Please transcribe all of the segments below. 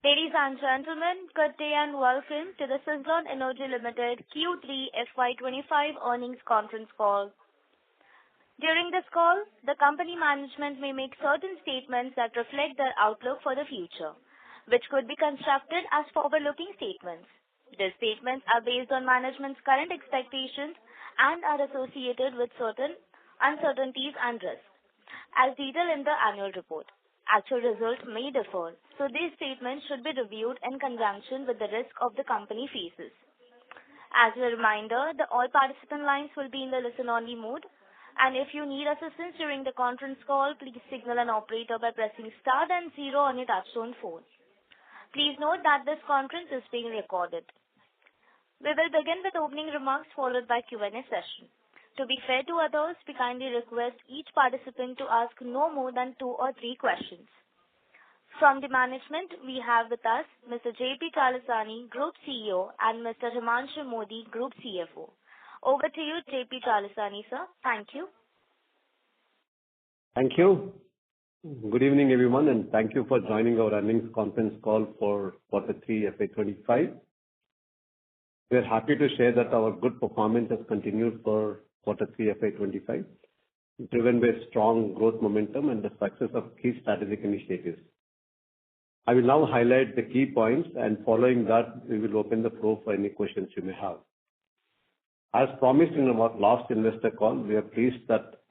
Ladies and gentlemen, good day and welcome to the Suzlon Energy Limited Q3FY2025 earnings conference call. During this call, the company management may make certain statements that reflect their outlook for the future, which could be construed as forward-looking statements. These statements are based on management's current expectations and are associated with certain uncertainties and risks, as detailed in the annual report. Actual results may differ, so these statements should be reviewed in conjunction with the risk of the company faces. As a reminder, all participant lines will be in the listen-only mode, and if you need assistance during the conference call, please signal an operator by pressing star and 0 on your touchtone phone. Please note that this conference is being recorded. We will begin with opening remarks followed by Q&A session. To be fair to others, we kindly request each participant to ask no more than 2 or 3 questions. From the management, we have with us Mr. J.P. Chalasani, Group CEO, and Mr. Himanshu Mody, Group CFO. Over to you, J.P. Chalasani, sir. Thank you. Thank you. Good evening, everyone, and thank you for joining our earnings conference call for Q3 FY25. We are happy to share that our good performance has continued for Q3 FY25, driven by strong growth momentum and the success of key strategic initiatives. I will now highlight the key points, and following that, we will open the floor for any questions you may have. As promised in our last investor call, we are pleased that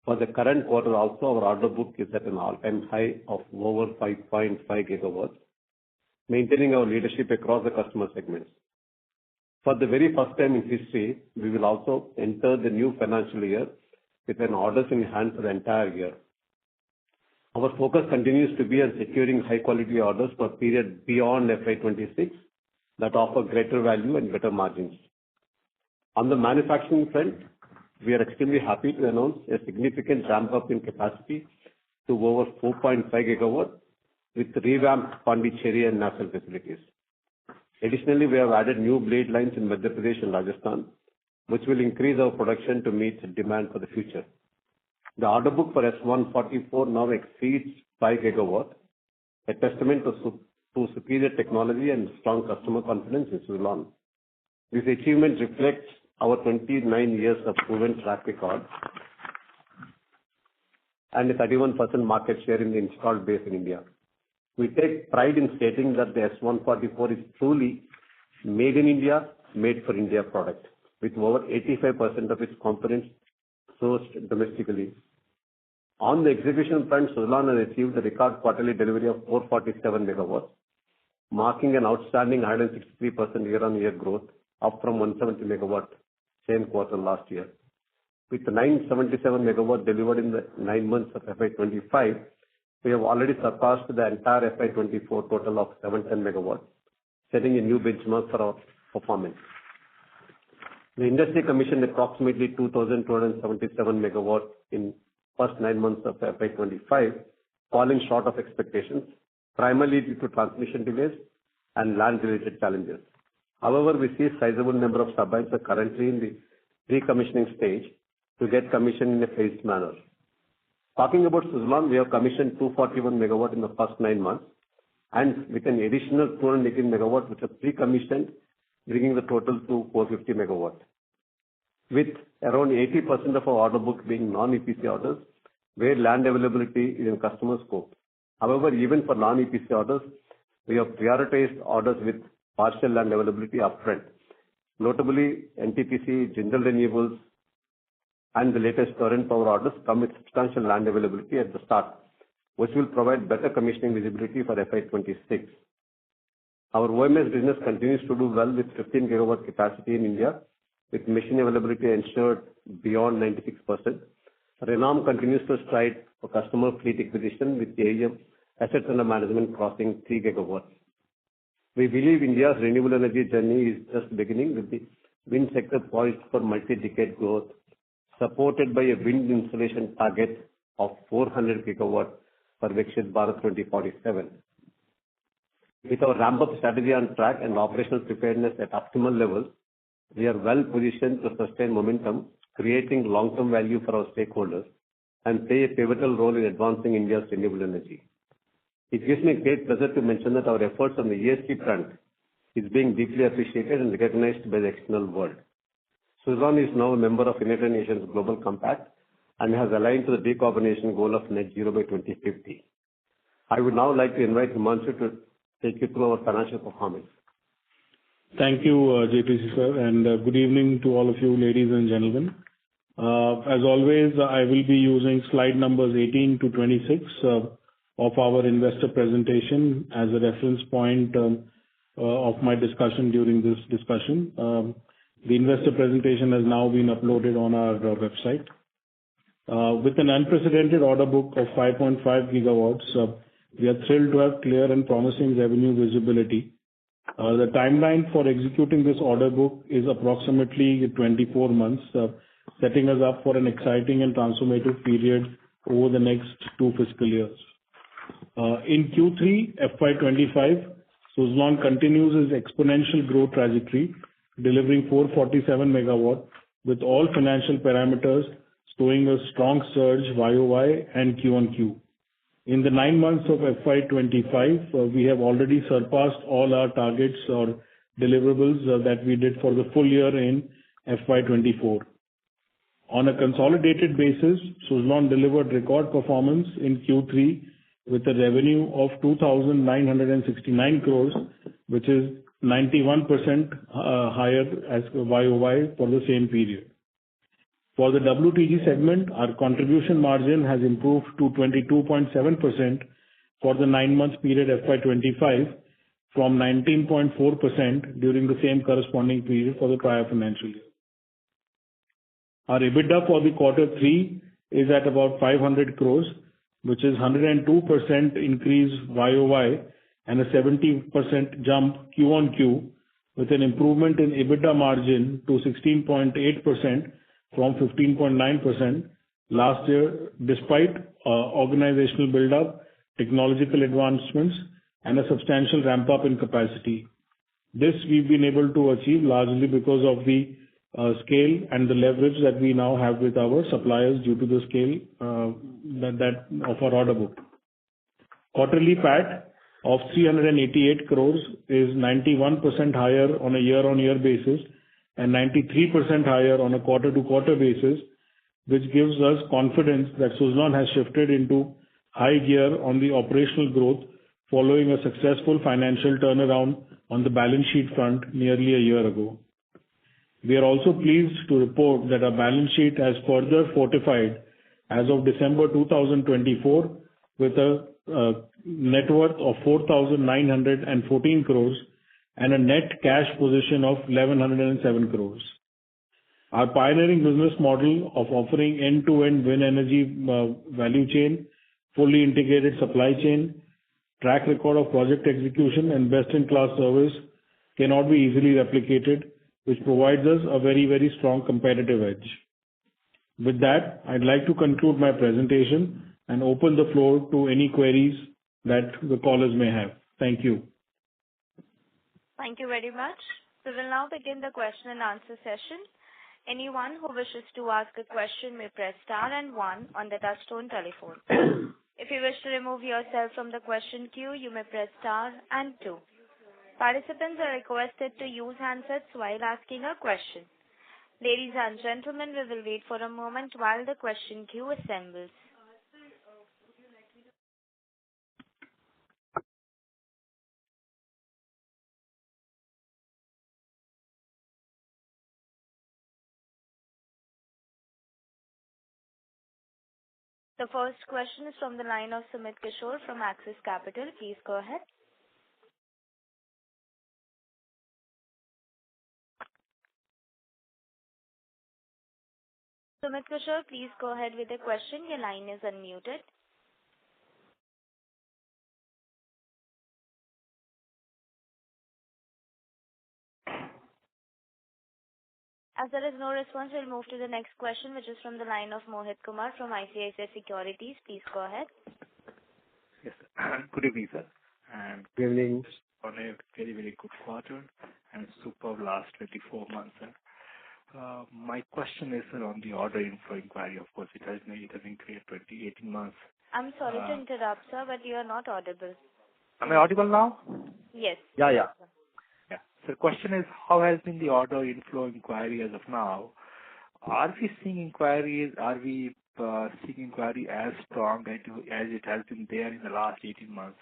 for the current quarter also, our order book is at an all-time high of over 5.5 gigawatts, maintaining our leadership across the customer segments. For the very first time in history, we will also enter the new financial year with an orders in hand for the entire year. Our focus continues to be on securing high-quality orders for a period beyond FY26 that offer greater value and better margins. On the manufacturing front, we are extremely happy to announce a significant ramp-up in capacity to over 4.5 gigawatts with revamped Pondicherry and Nashville facilities. Additionally, we have added new blade lines in Madhya Pradesh and Rajasthan, which will increase our production to meet demand for the future. The order book for S144 now exceeds 5 gigawatts, a testament to superior technology and strong customer confidence in Suzlon. This achievement reflects our 29 years of proven track record and a 31% market share in the installed base in India. We take pride in stating that the S144 is truly made in India, made for India product, with over 85% of its components sourced domestically. On the execution front, Suzlon has achieved a record quarterly delivery of 447 megawatts, marking an outstanding 163% year-on-year growth, up from 170 megawatts same quarter last year. With 977 megawatts delivered in the 9 months of FY25, we have already surpassed the entire FY24 total of 710 megawatts, setting a new benchmark for our performance. The industry commissioned approximately 2,277 megawatts in first 9 months of FY25, falling short of expectations, primarily due to transmission delays and land-related challenges. However, we see a sizable number of turbines are currently in the pre-commissioning stage to get commissioned in a phased manner. Talking about Suzlon, we have commissioned 241 megawatts in the first 9 months, and with an additional 218 megawatts which are pre-commissioned, bringing the total to 450 megawatts. With around 80% of our order book being non-EPC orders, where land availability is in customer scope. However, even for non-EPC orders, we have prioritized orders with partial land availability upfront. Notably, NTPC, Jindal Renewables, and the latest current power orders come with substantial land availability at the start, which will provide better commissioning visibility for FY26. Our OMS business continues to do well with 15 gigawatt capacity in India, with machine availability ensured beyond 96%. Renom continues to stride for customer fleet acquisition with the AUM assets under management crossing 3 gigawatts. We believe India's renewable energy journey is just beginning, with the wind sector poised for multi-decade growth, supported by a wind installation target of 400 gigawatts for Viksit Bharat 2047. With our ramp-up strategy on track and operational preparedness at optimal levels, we are well positioned to sustain momentum, creating long-term value for our stakeholders, and play a pivotal role in advancing India's renewable energy. It gives me great pleasure to mention that our efforts on the ESG front is being deeply appreciated and recognized by the external world. Suzlon is now a member of United Nations Global Compact and has aligned to the decarbonization goal of net zero by 2050. I would now like to invite Himanshu to take you through our financial performance. Thank you, JPC sir, and good evening to all of you, ladies and gentlemen. As always, I will be using slide numbers 18 to 26 of our investor presentation as a reference point of my discussion during this discussion. The investor presentation has now been uploaded on our website. With an unprecedented order book of 5.5 gigawatts, we are thrilled to have clear and promising revenue visibility. The timeline for executing this order book is approximately 24 months, setting us up for an exciting and transformative period over the next 2 fiscal years. In Q3 FY25, Suzlon continues its exponential growth trajectory, delivering 447 megawatt, with all financial parameters showing a strong surge YOY and Q-on-Q. In the 9 months of FY25, we have already surpassed all our targets or deliverables that we did for the full year in FY24. On a consolidated basis, Suzlon delivered record performance in Q3 with a revenue of 2,969 crores, which is 91% higher as YOY for the same period. For the WTG segment, our contribution margin has improved to 22.7% for the 9-month period FY25 from 19.4% during the same corresponding period for the prior financial year. Our EBITDA for the quarter 3 is at about 500 crores, which is 102% increase YOY and a 70% jump Q-on-Q, with an improvement in EBITDA margin to 16.8% from 15.9% last year, despite organizational build-up, technological advancements, and a substantial ramp-up in capacity. This we've been able to achieve largely because of the scale and the leverage that we now have with our suppliers due to the scale that of our order book. Quarterly PAT of 388 crores is 91% higher on a year-on-year basis and 93% higher on a quarter-to-quarter basis, which gives us confidence that Suzlon has shifted into high gear on the operational growth following a successful financial turnaround on the balance sheet front nearly a year ago. We are also pleased to report that our balance sheet has further fortified as of December 2024 with a net worth of 4,914 crores and a net cash position of 1,107 crores. Our pioneering business model of offering end-to-end wind energy value chain, fully integrated supply chain, track record of project execution, and best-in-class service cannot be easily replicated, which provides us a very, very strong competitive edge. With that, I'd like to conclude my presentation and open the floor to any queries that the callers may have. Thank you. Thank you very much. We will now begin the question and answer session. Anyone who wishes to ask a question may press star and 1 on the touchtone telephone. If you wish to remove yourself from the question queue, you may press star and 2. Participants are requested to use handsets while asking a question. Ladies and gentlemen, we will wait for a moment while the question queue assembles. The first question is from the line of Sumit Kishore from Axis Capital. Please go ahead. Sumit Kishore, please go ahead with the question. Your line is unmuted. As there is no response, we'll move to the next question, which is from the line of Mohit Kumar from ICICI Securities. Please go ahead. Yes. Good evening, sir. And Good evening. On a very, very good quarter and superb last 24 months, sir. My question is, sir, on the order inflow inquiry. Of course, it has increased 18 months. I'm sorry to interrupt, sir, but you are not audible. Am I audible now? Yes. Yeah. Yes, sir. Yeah. So the question is, how has been the order inflow inquiry as of now? Are we seeing inquiries? Are we seeing inquiry as strong as it has been there in the last 18 months?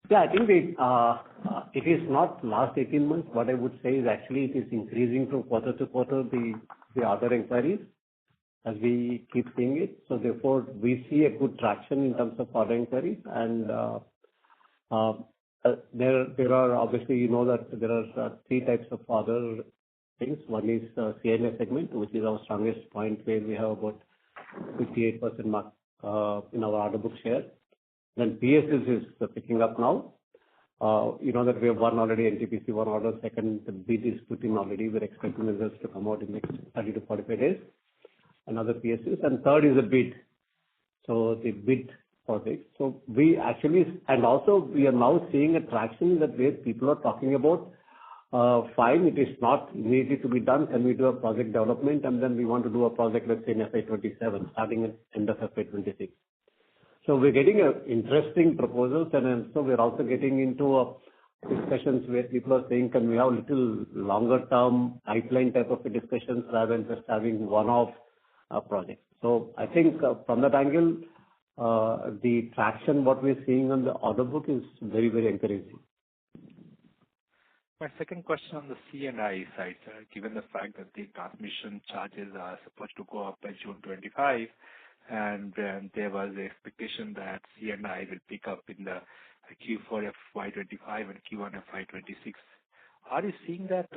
Yeah, I think it is not last 18 months. What I would say is actually it is increasing from quarter to quarter, the order inquiries as we keep seeing it. So therefore, we see a good traction in terms of order inquiries. And there are obviously, you know, that there are three types of order things. One is C&I segment, which is our strongest point, where we have about 58% mark in our order book share. Then PSS is picking up now. You know that we have won already NTPC one order. Second, the bid is put in already. We're expecting the results to come out in next 30 to 45 days. Another PSS. And third is the bid. So the bid project. So we actually, and also we are now seeing a traction that where people are talking about, fine, it is not immediately to be done. Can we do a project development? And then we want to do a project, let's say in FY27, starting at end of FY26. So we're getting interesting proposals, and so we're also getting into discussions where people are saying, can we have little longer term pipeline type of discussions rather than just having one-off projects. So I think from that angle, the traction what we're seeing on the order book is very, very encouraging. My second question on the C&I side, sir, given the fact that the transmission charges are supposed to go up by June 25, and there was the expectation that C&I will pick up in the Q4FY25 and Q1FY26. Are you seeing that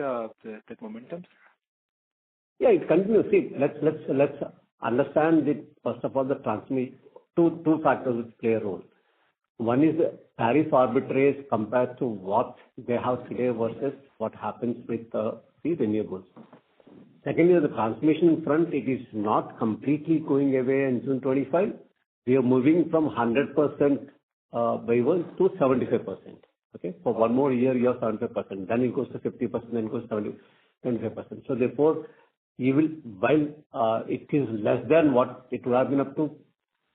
momentum, sir? Yeah, it continues. See, let's understand that first of all, the transmission, two factors which play a role. One is the tariff arbitrage compared to what they have today versus what happens with the renewables. Secondly, the transmission front, it is not completely going away in June 25. We are moving from 100% waivers to 75%. Okay, for one more year, you have 75%. Then it goes to 50%, then it goes to 75%. So therefore, you will, while it is less than what it would have been up to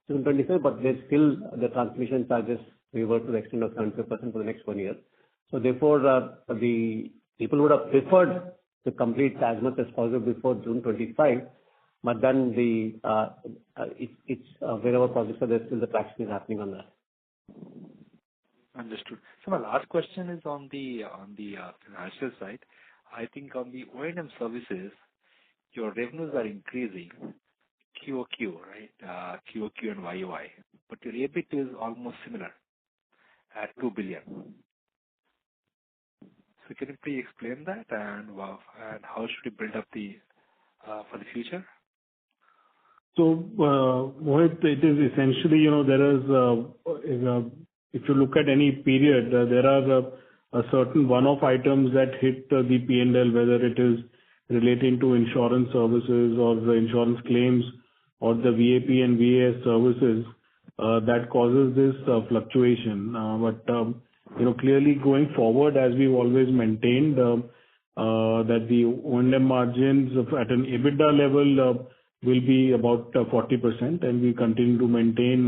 June 25, but there's still the transmission charges waiver to the extent of 75% for the next 1 year. So therefore, the people would have preferred to complete as much as possible before June 25, but then it's wherever projects are there, still the traction is happening on that. Understood. So my last question is on the financial side. I think on the O&M services, your revenues are increasing QOQ, right? QOQ and YOY, but your EBIT is almost similar at 2 billion. So can you please explain that, and how should we build up for the future? So, Mohit, it is essentially, you know, there is, if you look at any period, there are a certain one-off items that hit the P&L, whether it is relating to insurance services or the insurance claims or the VAP and VAS services, that causes this fluctuation. But you know, clearly going forward, as we've always maintained, that the O&M margins at an EBITDA level will be about 40%, and we continue to maintain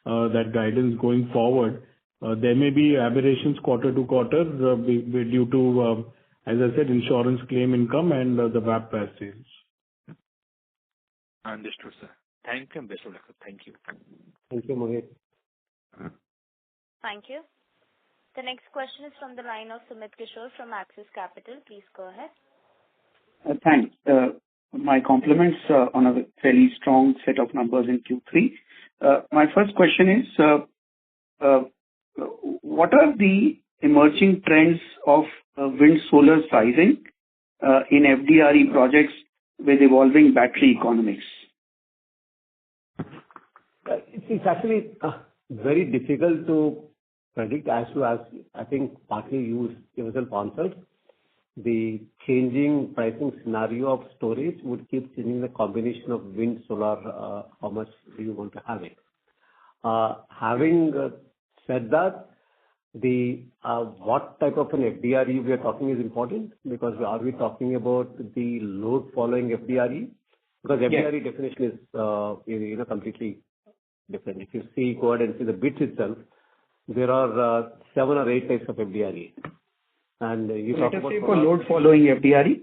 that guidance going forward. There may be aberrations quarter to quarter due to, as I said, insurance claim income and the VAP sales. Understood, sir. Thank you, and best of luck. Thank you. Thank you, Mohit. Thank you. The next question is from the line of Sumit Kishore from Axis Capital. Please go ahead. Thanks. My compliments on a fairly strong set of numbers in Q3. My first question is, what are the emerging trends of wind solar sizing in FDRE projects with evolving battery economics? It's actually very difficult to predict, as I think partly you yourself answered. The changing pricing scenario of storage would keep changing the combination of wind, solar, how much do you want to have it. Having said that, the what type of an FDRE we are talking is important, because are we talking about the load following FDRE, Because FDRE definition is completely different. If you go ahead and see the bits itself, there are 7 or 8 types of FDRE. And you talk about for load following FDRE?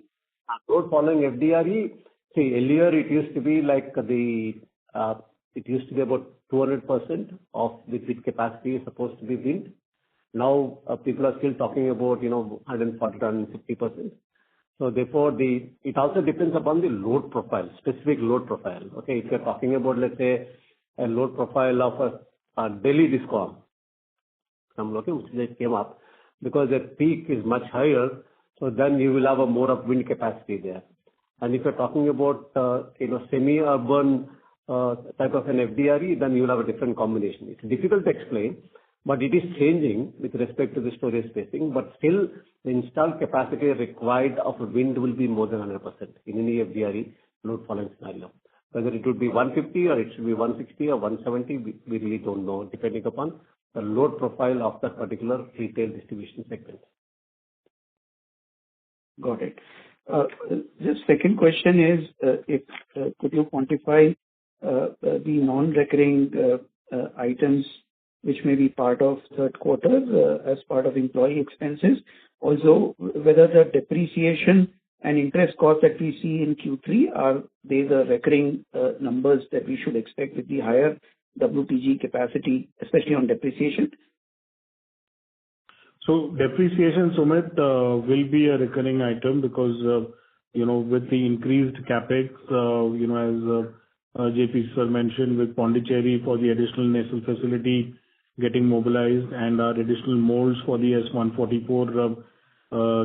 Load following FDRE, see, earlier it used to be like it used to be about 200% of the grid capacity is supposed to be wind. Now people are still talking about 140 to 150%. So therefore, it also depends upon the load profile, specific load profile. Okay, if you're talking about, let's say, a load profile of a Delhi discom, which just came up, because their peak is much higher, so then you will have a more of wind capacity there. And if you're talking about semi-urban type of an FDRE, then you will have a different combination. It's difficult to explain, but it is changing with respect to the storage spacing. But still, the installed capacity required of wind will be more than 100% in any FDRE load following scenario. Whether it would be 150 or it should be 160 or 170, we really don't know, depending upon the load profile of that particular retail distribution segment. Got it. The second question is, could you quantify the non-recurring items which may be part of third quarter as part of employee expenses? Also, whether the depreciation and interest costs that we see in Q3, are they the recurring numbers that we should expect with the higher WTG capacity, especially on depreciation? So depreciation, Sumit, will be a recurring item because, with the increased capex, as JP sir mentioned, with Pondicherry for the additional nasal facility getting mobilized and our additional molds for the S144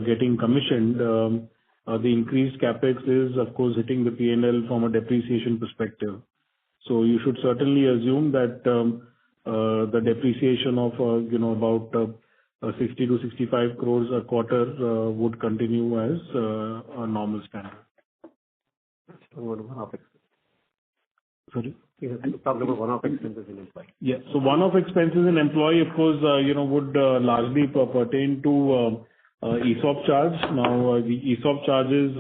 getting commissioned, the increased capex is, of course, hitting the P&L from a depreciation perspective. So you should certainly assume that the depreciation of, about 60 to 65 crores a quarter would continue as a normal standard. Sorry? You talked about one-off expenses in employee. Yeah. So one-off expenses in employee, of course, would largely pertain to ESOP charge. Now, the ESOP charges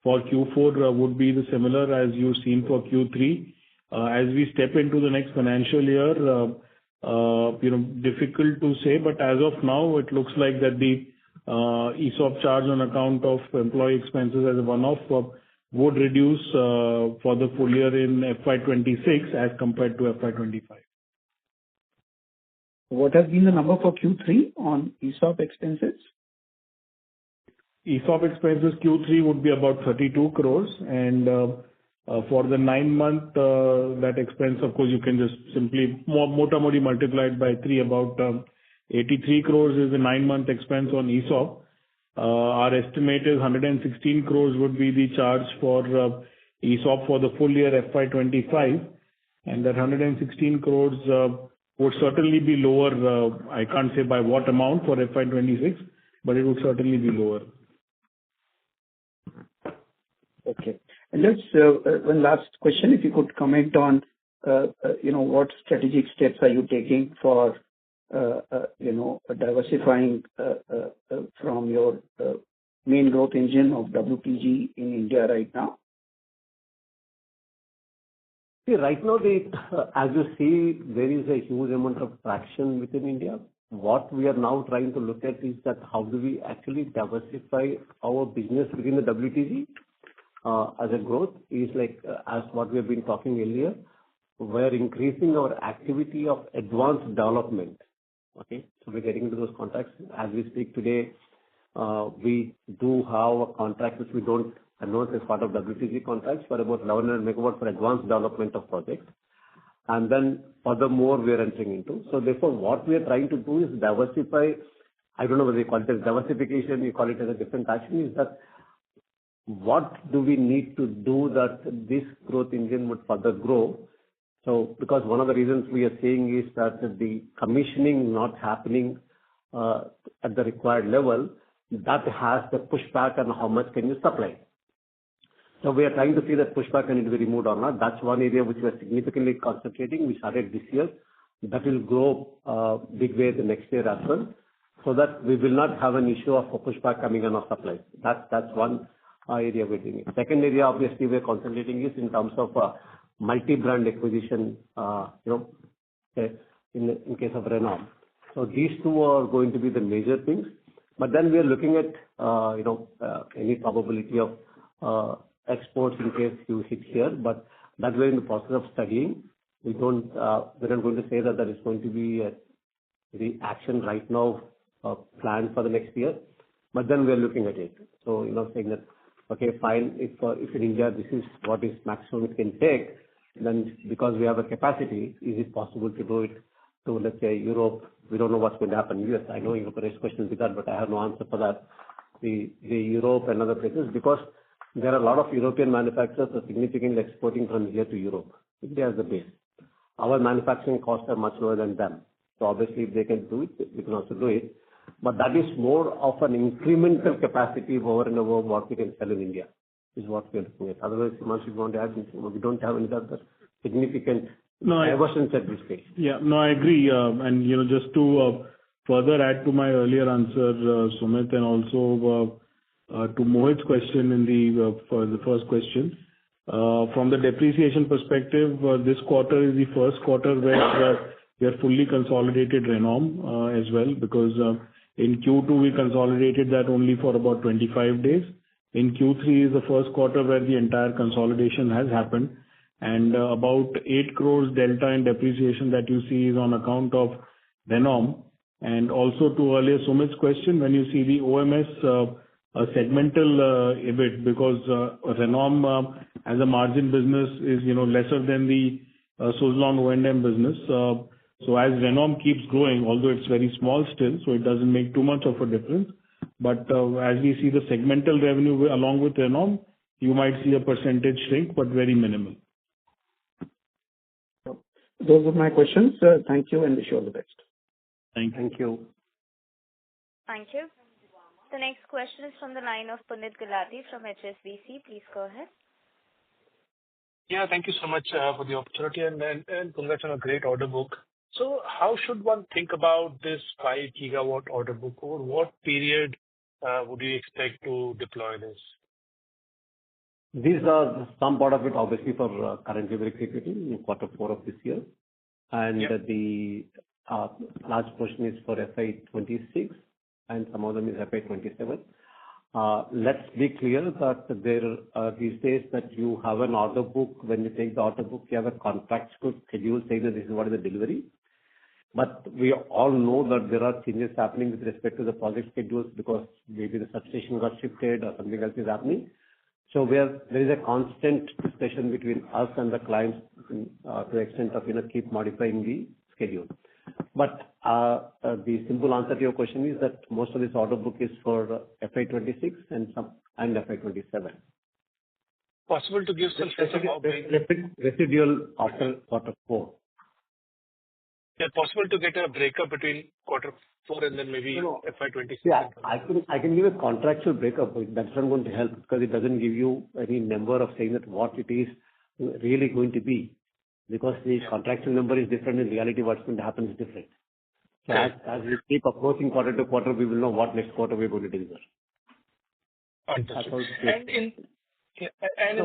for Q4 would be the similar as you've seen for Q3. As we step into the next financial year, difficult to say, but as of now, it looks like that the ESOP charge on account of employee expenses as a one-off would reduce for the full year in FY26 as compared to FY25. What has been the number for Q3 on ESOP expenses? ESOP expenses Q3 would be about 32 crores, and for the 9-month, that expense, of course, you can just simply motamodi multiplied by 3, about 83 crores is the 9-month expense on ESOP. Our estimate is 116 crores would be the charge for ESOP for the full year FY25, and that 116 crores would certainly be lower. I can't say by what amount for FY26, but it would certainly be lower. Okay. And just one last question, if you could comment on, what strategic steps are you taking for, diversifying from your main growth engine of WTG in India right now? See, right now, as you see, there is a huge amount of traction within India. What we are now trying to look at is that how do we actually diversify our business within the WTG as a growth is like, as what we have been talking earlier, we're increasing our activity of advanced development. Okay, so we're getting into those contracts. As we speak today, we do have a contract which we don't announce as part of WTG contracts for about 1100 megawatts for advanced development of projects. And then furthermore, we are entering into. So therefore, what we are trying to do is diversify. I don't know whether you call it as diversification, you call it as a different action, is that what do we need to do that this growth engine would further grow? So, because one of the reasons we are saying is that the commissioning not happening at the required level, that has the pushback on how much can you supply. So we are trying to see that pushback can it be removed or not. That's one area which we are significantly concentrating. We started this year. That will grow big way the next year as well, so that we will not have an issue of a pushback coming on our supplies. That's one area we're doing it. Second area, obviously, we're concentrating is in terms of multi-brand acquisition, in case of Renom. So these two are going to be the major things. But then we are looking at, any probability of exports in case you hit here, but that we're in the process of studying. We're not going to say that there is going to be the action right now planned for the next year, but then we are looking at it. So, saying that, okay, fine, if in India this is what is maximum it can take, then because we have a capacity, is it possible to do it to, let's say, Europe? We don't know what's going to happen. US, I know you have raised questions with that, but I have no answer for that. The Europe and other places, because there are a lot of European manufacturers are significantly exporting from here to Europe. India is the base. Our manufacturing costs are much lower than them. So obviously, if they can do it, we can also do it. But that is more of an incremental capacity over and above what we can sell in India, is what we are looking at. Otherwise, Himanshu, you want to add anything? We don't have any other significant diversions at this stage. Yeah, no, I agree. And, just to further add to my earlier answer, Sumit, and also to Mohit's question for the first question. From the depreciation perspective, this quarter is the first quarter where we are fully consolidated Renom as well, because in Q2 we consolidated that only for about 25 days. In Q3 is the first quarter where the entire consolidation has happened, and about 8 crores delta in depreciation that you see is on account of Renom. And also to earlier Sumit's question, when you see the OMS segmental EBIT, because Renom as a margin business is lesser than the Suzlon O&M business. So as Renom keeps growing, although it's very small still, so it doesn't make too much of a difference. But as we see the segmental revenue along with Renom, you might see a percentage shrink, but very minimal. Those are my questions. Thank you and wish you all the best. Thank you. Thank you. The next question is from the line of Puneet Gulati from HSBC. Please go ahead. Yeah, thank you so much for the opportunity and congrats on a great order book. So how should one think about this 5 gigawatt order book? Over what period would you expect to deploy this? These are some part of it, obviously, for currently we're executing in Q4 of this year. And the large portion is for FY26 and some of them is FY27. Let's be clear that there these days that you have an order book. When you take the order book, you have a contract schedule saying that this is what is the delivery. But we all know that there are changes happening with respect to the project schedules because maybe the substation got shifted or something else is happening. So there is a constant discussion between us and the clients to the extent of keep modifying the schedule. But the simple answer to your question is that most of this order book is for FY26 and FY27. Possible to give some sense of how big? Residual after Q4. Yeah, possible to get a breakup between Q4 and then maybe FY26? Yeah, I can give a contractual breakup. That's not going to help because it doesn't give you any number of saying that what it is really going to be. Because the contractual number is different, in reality what's going to happen is different. So as we keep approaching quarter to quarter, we will know what next quarter we're going to deliver. Understood. So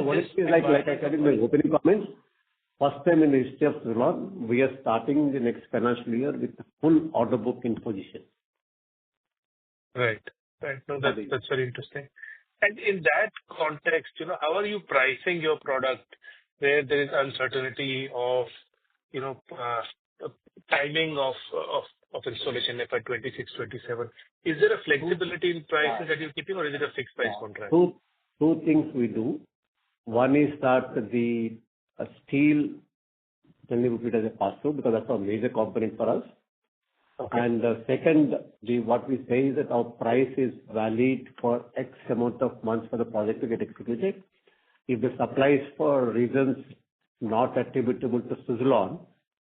what it is like I said in my opening comments, first time in the history of Suzlon, we are starting the next financial year with a full order book in position. Right. No, that's very interesting. And in that context, how are you pricing your product where there is uncertainty of, timing of installation FY26, 27? Is there a flexibility in prices that you're keeping or is it a fixed price contract? Two things we do. One is that the steel generally we put as a pass-through because that's a major component for us. Okay. And second, what we say is that our price is valid for X amount of months for the project to get executed. If the supply is for reasons not attributable to Suzlon,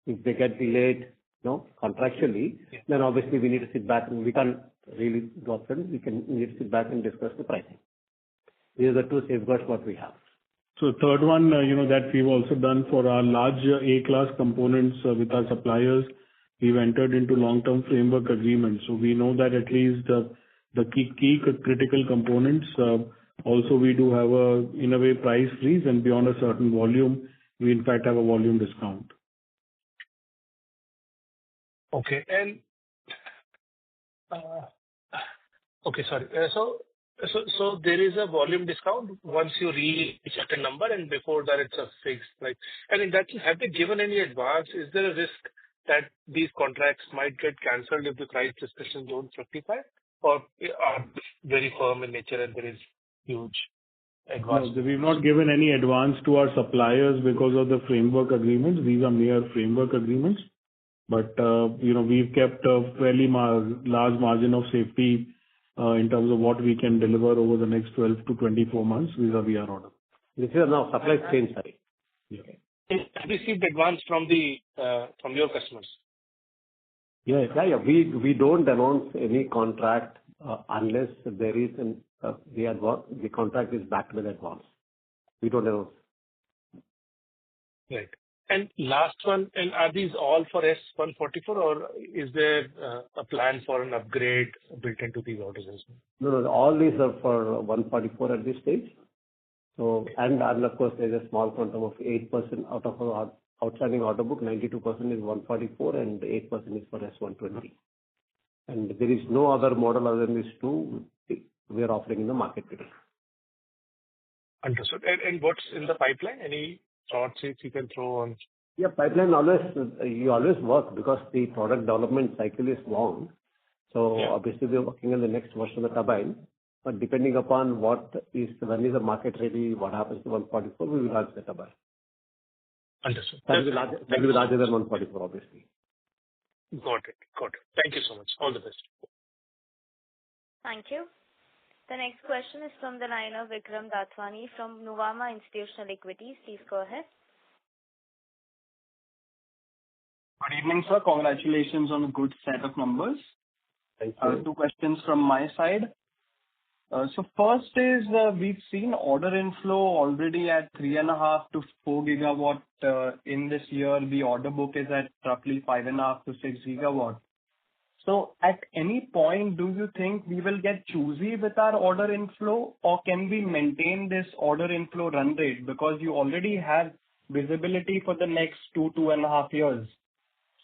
if they get delayed, contractually, then obviously we need to sit back and we can't really go up front. We need to sit back and discuss the pricing. These are the two safeguards what we have. So third one, that we've also done for our large A-class components with our suppliers, we've entered into long-term framework agreements. So we know that at least the key critical components Also, we do have in a way, price freeze, and beyond a certain volume, we in fact have a volume discount. Okay. And okay, sorry. So there is a volume discount once you reach a certain number, and before that it's a fixed, like, and in that case, have they given any advance? Is there a risk that these contracts might get canceled if the price discussions don't fructify, or are very firm in nature and there is huge advance? No, we've not given any advance to our suppliers because of the framework agreements. These are mere framework agreements. But, we've kept a fairly large margin of safety in terms of what we can deliver over the next 12 to 24 months vis-à-vis our order. This is now supply chain side. Yeah. Have you received advance from your customers? Yeah. We don't announce any contract unless there is the contract is backed with advance. We don't announce. Right. And last one, and are these all for S144, or is there a plan for an upgrade built into these orders as well? No, all these are for 144 at this stage. So, and of course, there's a small quantum of 8% out of our outstanding order book. 92% is 144 and 8% is for S120. And there is no other model other than these two we are offering in the market today. Understood. And what's in the pipeline? Any thoughts if you can throw on? Yeah, pipeline you always work because the product development cycle is long. So obviously we are working on the next version of the turbine. But depending upon when is the market ready, what happens to 144, we will launch the turbine. Understood. That will be larger than 144, obviously. Got it. Thank you so much. All the best. Thank you. The next question is from the line of Vikram Datwani from Nuvama Institutional Equities. Please go ahead. Good evening, sir. Congratulations on a good set of numbers. Thank you. Two questions from my side. So first is, we've seen order inflow already at 3.5 to 4 gigawatt in this year. The order book is at roughly 5.5 to 6 gigawatt. So at any point, do you think we will get choosy with our order inflow, or can we maintain this order inflow run rate? Because you already have visibility for the next 2.5 years.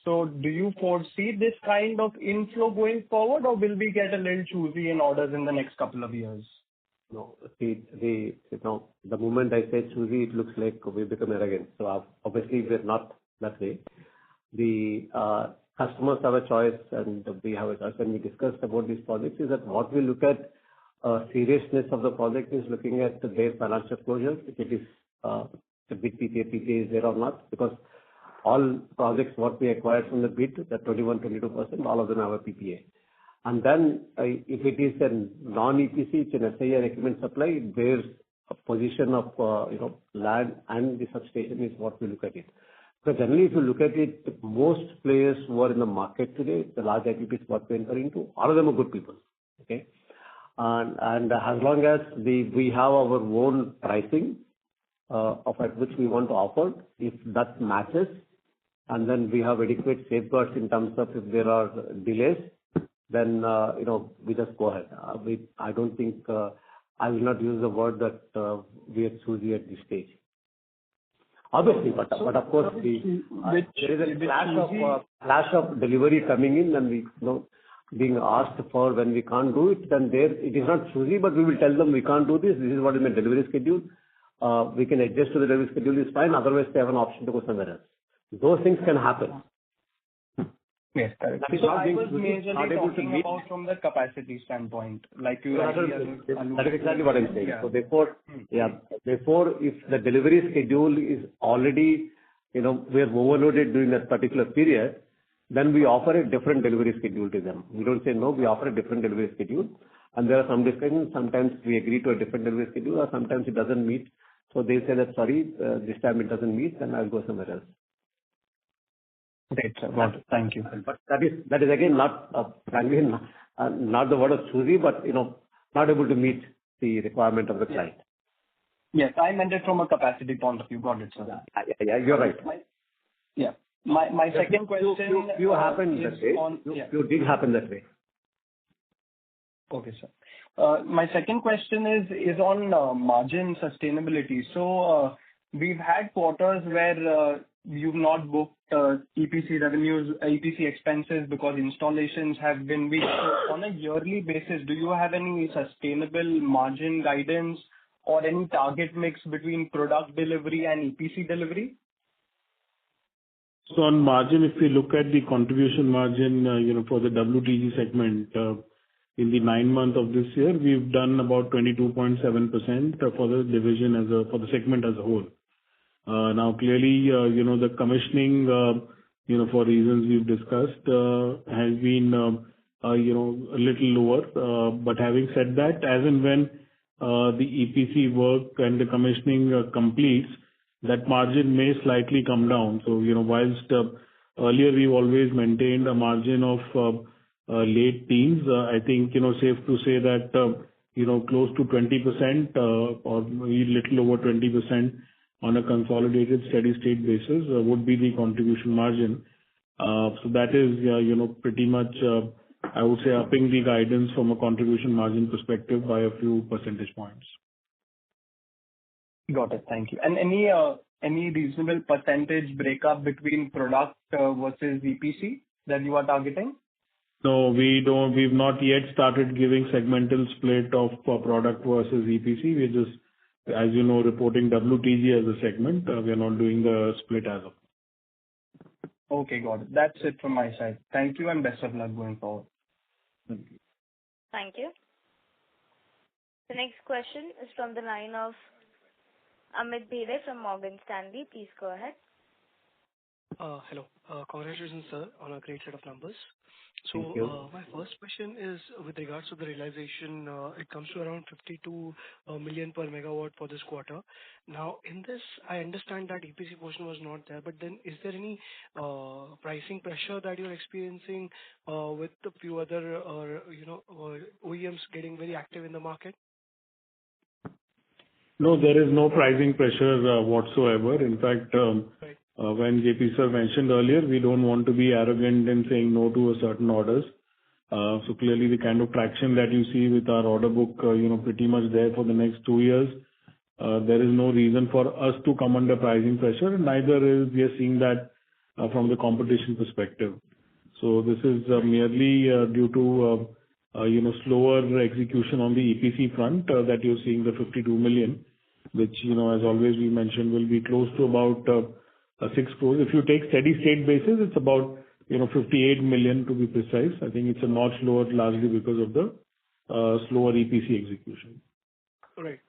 So do you foresee this kind of inflow going forward, or will we get a little choosy in orders in the next couple of years? No, the moment I say choosy, it looks like we become arrogant. So obviously we're not that way. The customers have a choice and we have a choice. When we discussed about these projects, is that what we look at seriousness of the project is looking at their financial closure, if it is a big PPA is there or not, because all projects what we acquired from the bid, that 21-22%, all of them have a PPA. And then if it is a non-EPC, it's an SI and equipment supply, there's a position of land and the substation is what we look at it. So generally, if you look at it, most players who are in the market today, the large IPPs what we enter into, all of them are good people. Okay, and as long as we have our own pricing of at which we want to offer, if that matches, and then we have adequate safeguards in terms of if there are delays, then we just go ahead. I don't think I will not use the word that we are choosy at this stage. Obviously, but of course there is a flash of delivery coming in, and we being asked for when we can't do it, then there it is not choosy, but we will tell them we can't do this. This is what is my delivery schedule. We can adjust to the delivery schedule is fine. Otherwise, they have an option to go somewhere else. Those things can happen. Yes, correct. So I was majorly talking about from the capacity standpoint, like you already that is exactly what I'm saying. Yeah. So therefore, if the delivery schedule is already, we are overloaded during that particular period, then we offer a different delivery schedule to them. We don't say no, we offer a different delivery schedule. And there are some discussions, sometimes we agree to a different delivery schedule, or sometimes it doesn't meet. So they say that, sorry, this time it doesn't meet, then I'll go somewhere else. Great, sir. Got it. Thank you. But that is again not the word of choosy, but not able to meet the requirement of the client. Yes, I meant it from a capacity point of view. Got it, sir. Yeah, you're right. My second question. You happened that way. You did happen that way. Okay, sir. My second question is on margin sustainability. So, we've had quarters where you've not booked EPC revenues, EPC expenses because installations have been weak. So on a yearly basis, do you have any sustainable margin guidance or any target mix between product delivery and EPC delivery? So on margin, if we look at the contribution margin, for the WTG segment, in the 9 months of this year, we've done about 22.7% for the division for the segment as a whole. Now, clearly, the commissioning, for reasons we've discussed, has been, a little lower. But having said that, as and when the EPC work and the commissioning completes, that margin may slightly come down. So, whilst earlier we've always maintained a margin of late teens, I think, safe to say that, close to 20%, or maybe little over 20% on a consolidated steady state basis, would be the contribution margin. So that is, pretty much, I would say, upping the guidance from a contribution margin perspective by a few percentage points. Got it. Thank you. And any reasonable percentage breakup between product versus EPC that you are targeting? No, we don't. We've not yet started giving segmental split of product versus EPC. We're just, as you know, reporting WTG as a segment. We are not doing the split as of. Okay, got it. That's it from my side. Thank you and best of luck going forward. Thank you. Thank you. The next question is from the line of Amit Bhede from Morgan Stanley. Please go ahead. Hello. Congratulations, sir, on a great set of numbers. Thank you. My first question is with regards to the realization. It comes to around 52 million per megawatt for this quarter. Now, in this, I understand that EPC portion was not there, but then is there any pricing pressure that you're experiencing with a few other, OEMs getting very active in the market? No, there is no pricing pressure whatsoever. In fact, Right. When JP sir mentioned earlier, we don't want to be arrogant in saying no to a certain orders. So clearly the kind of traction that you see with our order book, pretty much there for the next 2 years, there is no reason for us to come under pricing pressure. Neither is we are seeing that from the competition perspective. So this is merely due to slower execution on the EPC front that you're seeing the 52 million, which, as always we mentioned, will be close to about 6 crores. If you take steady state basis, it's about 58 million to be precise. I think it's a notch lower largely because of the slower EPC execution. Right.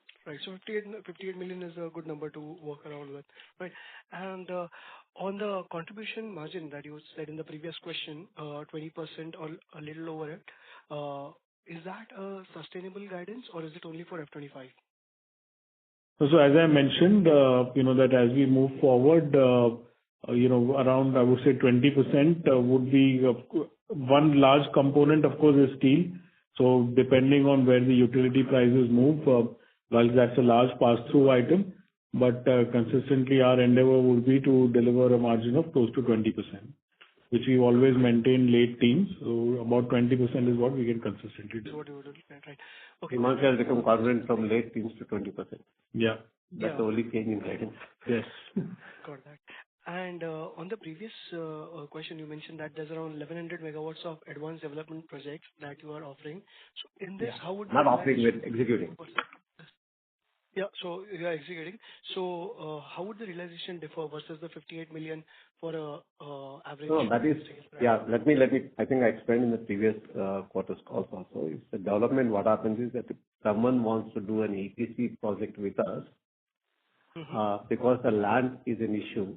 So 58 million is a good number to work around with, right? And on the contribution margin that you said in the previous question, 20% or a little over it, is that a sustainable guidance or is it only for F25? So as I mentioned, that as we move forward, around, I would say 20% would be one large component, of course, is steel. So depending on where the utility prices move, while that's a large pass-through item, but consistently our endeavor would be to deliver a margin of close to 20%, which we always maintain late teens. So about 20% is what we can consistently do. What you would do, right? Okay. The market has become confident from late teens to 20%. Yeah. That's the only change in guidance. Yes. Got that. And on the previous question, you mentioned that there's around 1,100 megawatts of advanced development projects that you are offering. So in this, how would Not offering, we're executing. Yeah, so you are executing. So how would the realization differ versus the 58 million for average? No, that is, yeah. Let me. I think I explained in the previous quarter's calls also. It's the development. What happens is that if someone wants to do an EPC project with us, because the land is an issue.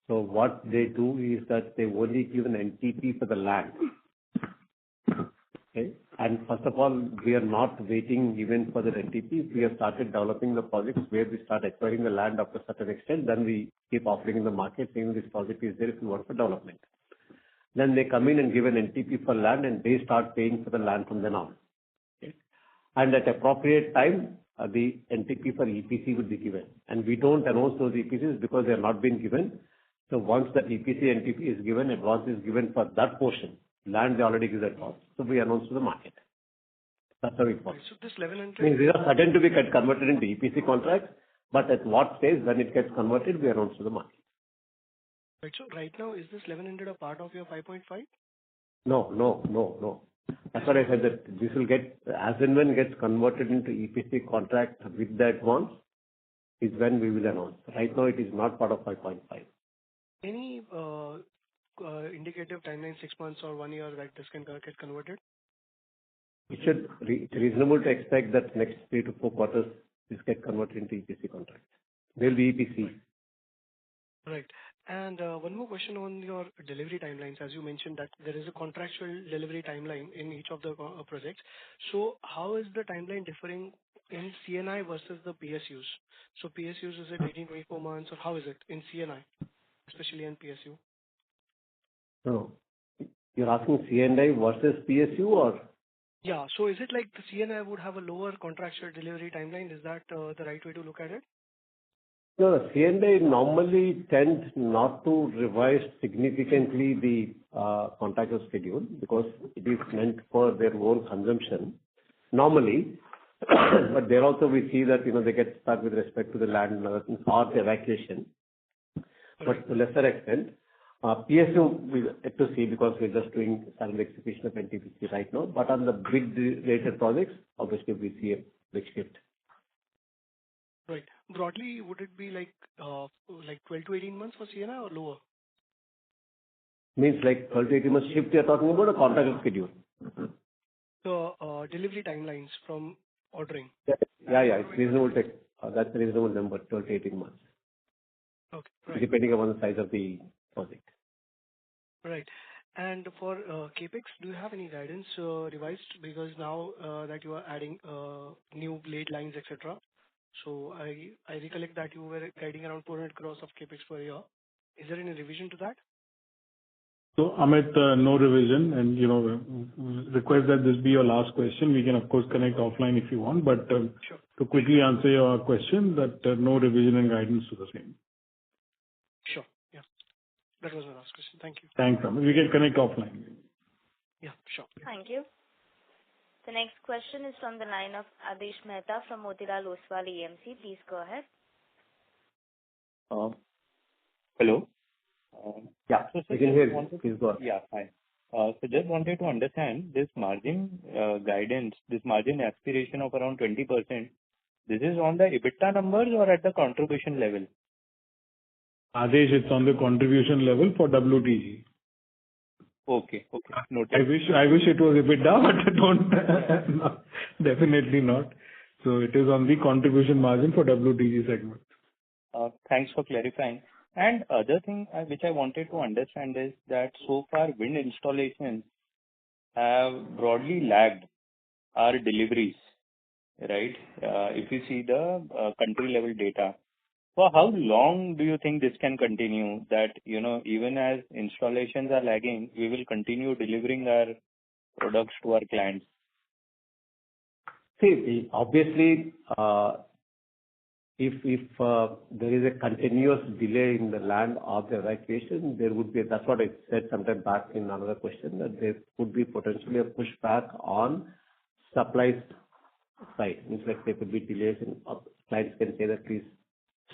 So what they do is that they only give an NTP for the land. Okay? And first of all, we are not waiting even for the NTP. We have started developing the projects where we start acquiring the land up to a certain extent. Then we keep offering in the market saying this project is there if you want for development. Then they come in and give an NTP for land and they start paying for the land from then on. Okay? And at appropriate time, the NTP for EPC will be given. And we don't announce those EPCs because they are not being given. So once the EPC NTP is given, advance is given for that portion. Land they already give that cost. So we announce to the market. That's how it works. Right. So this 1100. Means these are certain to be converted into EPC contracts, but at what stage when it gets converted, we announce to the market. Right. So right now, is this 1100 a part of your 5.5? No. That's what I said, that this will get, as and when it gets converted into EPC contract with the advance, is when we will announce. Right now, it is not part of 5.5. Any indicative timeline, 6 months or 1 year, that this can get converted? It's reasonable to expect that next 3 to 4 quarters, this get converted into EPC contracts. There will be EPC. Right. And one more question on your delivery timelines. As you mentioned that there is a contractual delivery timeline in each of the projects. So how is the timeline differing in CNI versus the PSUs? So PSUs, is it 18, 24 months, or how is it in CNI, especially in PSU? No. You're asking CNI versus PSU or? Yeah. So is it like the CNI would have a lower contractual delivery timeline? Is that the right way to look at it? No, the C&I normally tend not to revise significantly the contractor schedule because it is meant for their own consumption normally. But there also we see that, they get stuck with respect to the land and other things or the evacuation. But to lesser extent, PSU we have to see because we're just doing standard execution of NTPC right now. But on the big related projects, obviously we see a big shift. Right. Broadly, would it be like 12 to 18 months for CNI or lower? Means like 12 to 18 months shift you're talking about, a contractor schedule? The delivery timelines from ordering. Yeah. It's reasonable. That's a reasonable number, 12 to 18 months. Okay. Right. Depending upon the size of the project. Right. And for CapEx, do you have any guidance revised? Because now that you are adding new blade lines, etc. So I recollect that you were guiding around 400 crores of CapEx per year. Is there any revision to that? So Amit, no revision, and request that this be your last question. We can of course connect offline if you want, but Sure. To quickly answer your question, that no revision and guidance to the same. Sure. Yeah. That was my last question. Thank you. Thanks, Amit. We can connect offline. Yeah, sure. Thank you. The next question is from the line of Adish Mehta from Motilal Oswal AMC. Please go ahead. Hello. Yeah, So we can hear you. Please go ahead. Yeah, hi. So just wanted to understand this margin guidance, this margin aspiration of around 20%. This is on the EBITDA numbers or at the contribution level? Adish, it's on the contribution level for WTG. Okay. Noted. I wish it was EBITDA, but don't. Definitely not. So it is on the contribution margin for WTG segment. Thanks for clarifying. And other thing which I wanted to understand is that so far wind installations have broadly lagged our deliveries, right? If you see the country level data. For how long do you think this can continue? That, even as installations are lagging, we will continue delivering our products to our clients? See, obviously, if there is a continuous delay in the land of the evacuation, there would be, that's what I said sometime back in another question, that there could be potentially a pushback on supplies side. Means like there could be delays and clients can say that please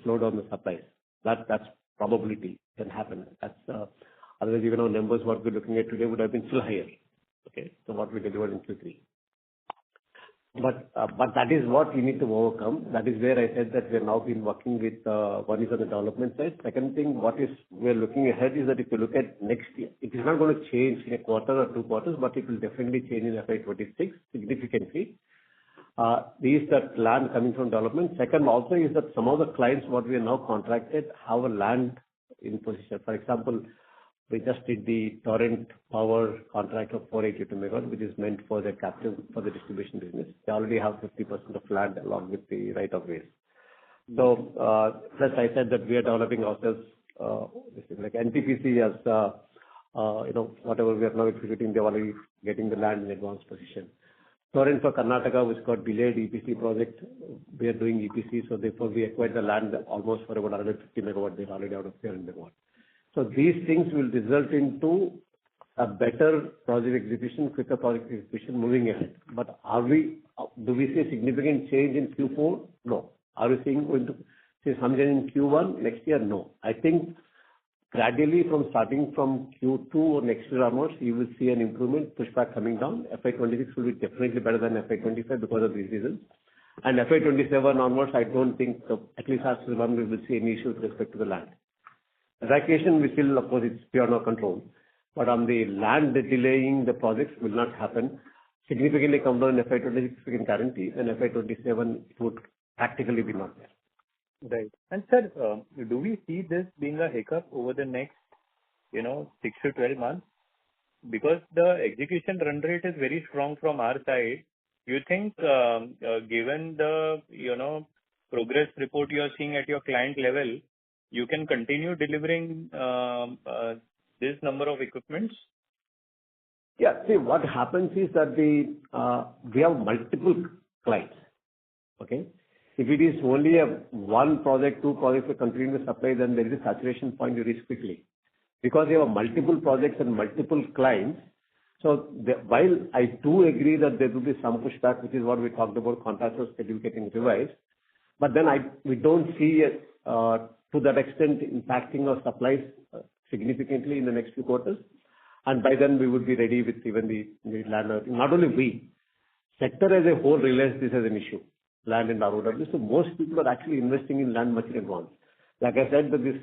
slow down the supplies. That's probability can happen. That's otherwise even our numbers what we're looking at today would have been still higher. Okay, so what we delivered in Q3. But that is what we need to overcome. That is where I said that we have now been working with one is on the development side. Second thing, we're looking ahead is that if you look at next year, it is not going to change in a quarter or 2 quarters, but it will definitely change in FY26 significantly. Is that land coming from development. Second also is that some of the clients what we are now contracted have a land in position. For example, we just did the Torrent Power contract of 482 megawatts, which is meant for the captive for the distribution business. They already have 50% of land along with the right of ways. So plus I said that we are developing ourselves. Like NTPC as whatever we are now executing, they're already getting the land in advanced position. Torrent for Karnataka, which got delayed EPC project, we are doing EPC, so therefore we acquired the land almost for about 150 megawatts. They're already out of 300 megawatts. So these things will result into a better project execution, quicker project execution moving ahead. But do we see a significant change in Q4? No. Are we going to see some change in Q1 next year? No. I think gradually starting from Q2 or next year onwards, you will see an improvement, pushback coming down. FY26 will be definitely better than FY25 because of these reasons. And FY27 onwards, I don't think, at least as Suzlon, we will see any issue with respect to the land. Evacuation, we still, of course, it's beyond our control. But on the land, the delaying the projects will not happen. Significantly come down in FY26, we can guarantee, and FY27, it would practically be not there. Right. And sir, do we see this being a hiccup over the next, 6 to 12 months? Because the execution run rate is very strong from our side. You think, given the, progress report you are seeing at your client level, you can continue delivering this number of equipments? Yeah. See, what happens is that we have multiple clients. Okay? If it is only one project, two projects we continue to supply, then there is a saturation point you reach quickly. Because you have multiple projects and multiple clients, so while I do agree that there will be some pushback, which is what we talked about, contractual schedule getting revised, but then we don't see it to that extent impacting our supplies significantly in the next few quarters. And by then we would be ready with even the land. Not only we, sector as a whole realized this as an issue, land and ROW. So most people are actually investing in land much in advance. Like I said, that the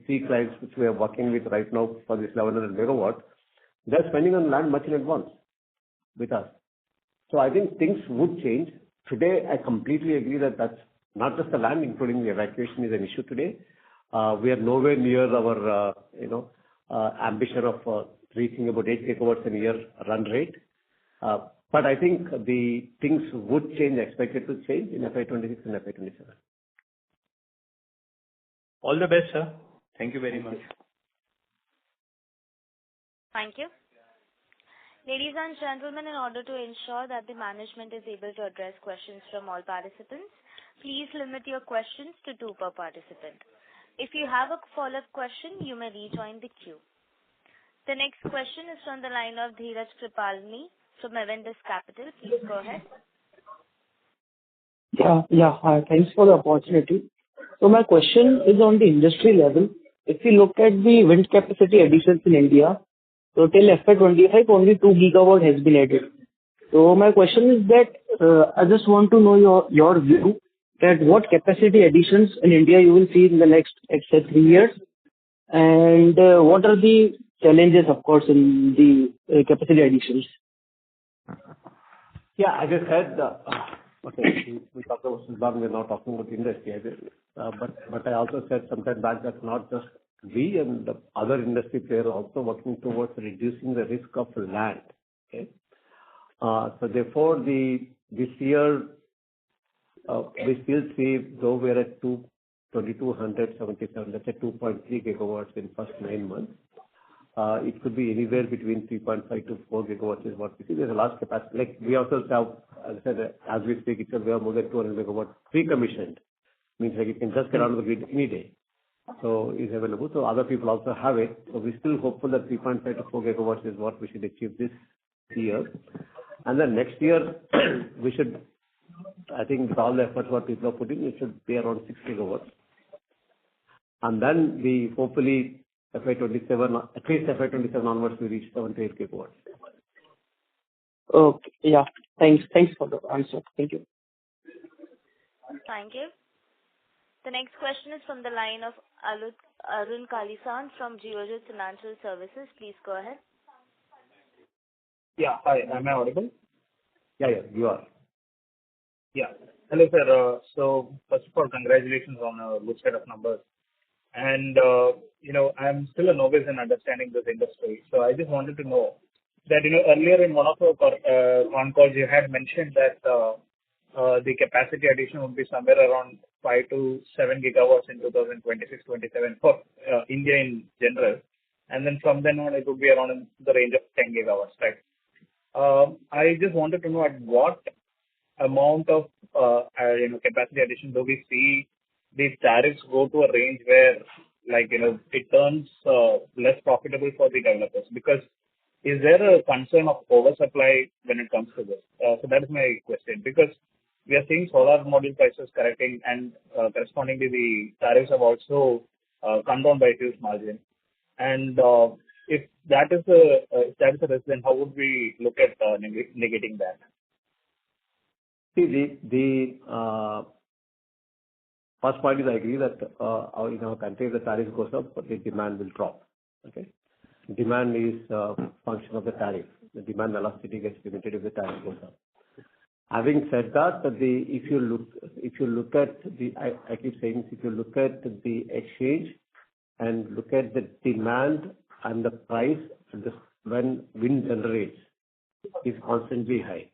three clients which we are working with right now for this 1100 megawatt, they're spending on land much in advance with us. So I think things would change. Today, I completely agree that that's not just the land, including the evacuation is an issue today. We are nowhere near our, ambition of reaching about 8 gigawatts in a year run rate. But I think the things would change, expected to change in FY26 and FY27. All the best, sir. Thank you very much. Thank you. Ladies and gentlemen, in order to ensure that the management is able to address questions from all participants, please limit your questions to 2 per participant. If you have a follow-up question, you may rejoin the queue. The next question is from the line of Dheeraj Kripalani from Avendus Capital. Please go ahead. Hi. Thanks for the opportunity. So my question is on the industry level. If you look at the wind capacity additions in India, so till FY25, only 2 gigawatt has been added. So my question is that I just want to know your view that what capacity additions in India you will see in the next, let's say, 3 years, and what are the challenges, of course, in the capacity additions? Yeah, I just said, okay, we talked about Suzlon, we're not talking about industry. But I also said sometime back that not just we and the other industry players are also working towards reducing the risk of land. Okay? So therefore, this year, we still see, though we're at 2,277, let's say 2.3 gigawatts in first 9 months. It could be anywhere between 3.5 to 4 gigawatts is what we see. There's a large capacity. Like we also have, as I said, as we speak, itself, we have more than 200 megawatts pre-commissioned. Means like it can just get onto the grid any day. So it's available. So other people also have it. So we're still hopeful that 3.5 to 4 gigawatts is what we should achieve this year. And then next year, we should, I think with all the efforts what people are putting, it should be around 6 gigawatts. And then hopefully FY27, at least FY27 onwards, we reach 7 to 8 gigawatts. Okay. Yeah. Thanks for the answer. Thank you. Thank you. The next question is from the line of Arun Kalisan from Geojit Financial Services. Please go ahead. Yeah. Hi. Am I audible? Yeah, you are. Yeah. Hello, sir. So first of all, congratulations on a good set of numbers. And, I'm still a novice in understanding this industry. So I just wanted to know that, earlier in one of our Concalls, you had mentioned that the capacity addition would be somewhere around 5 to 7 gigawatts in 2026-27 for India in general. And then from then on, it would be around in the range of 10 gigawatts, right? I just wanted to know at what amount of capacity addition do we see these tariffs go to a range where it turns less profitable for the developers? Because is there a concern of oversupply when it comes to this? So that is my question. Because we are seeing solar module prices correcting, and correspondingly the tariffs have also come down by a huge margin. And if that is a risk, then how would we look at negating that? See, the first point is I agree that in our country, if the tariff goes up, the demand will drop. Okay, demand is a function of the tariff. The demand velocity gets limited if the tariff goes up. Having said that, if you look at I keep saying, if you look at the exchange and look at the demand and the price when wind generates is constantly high.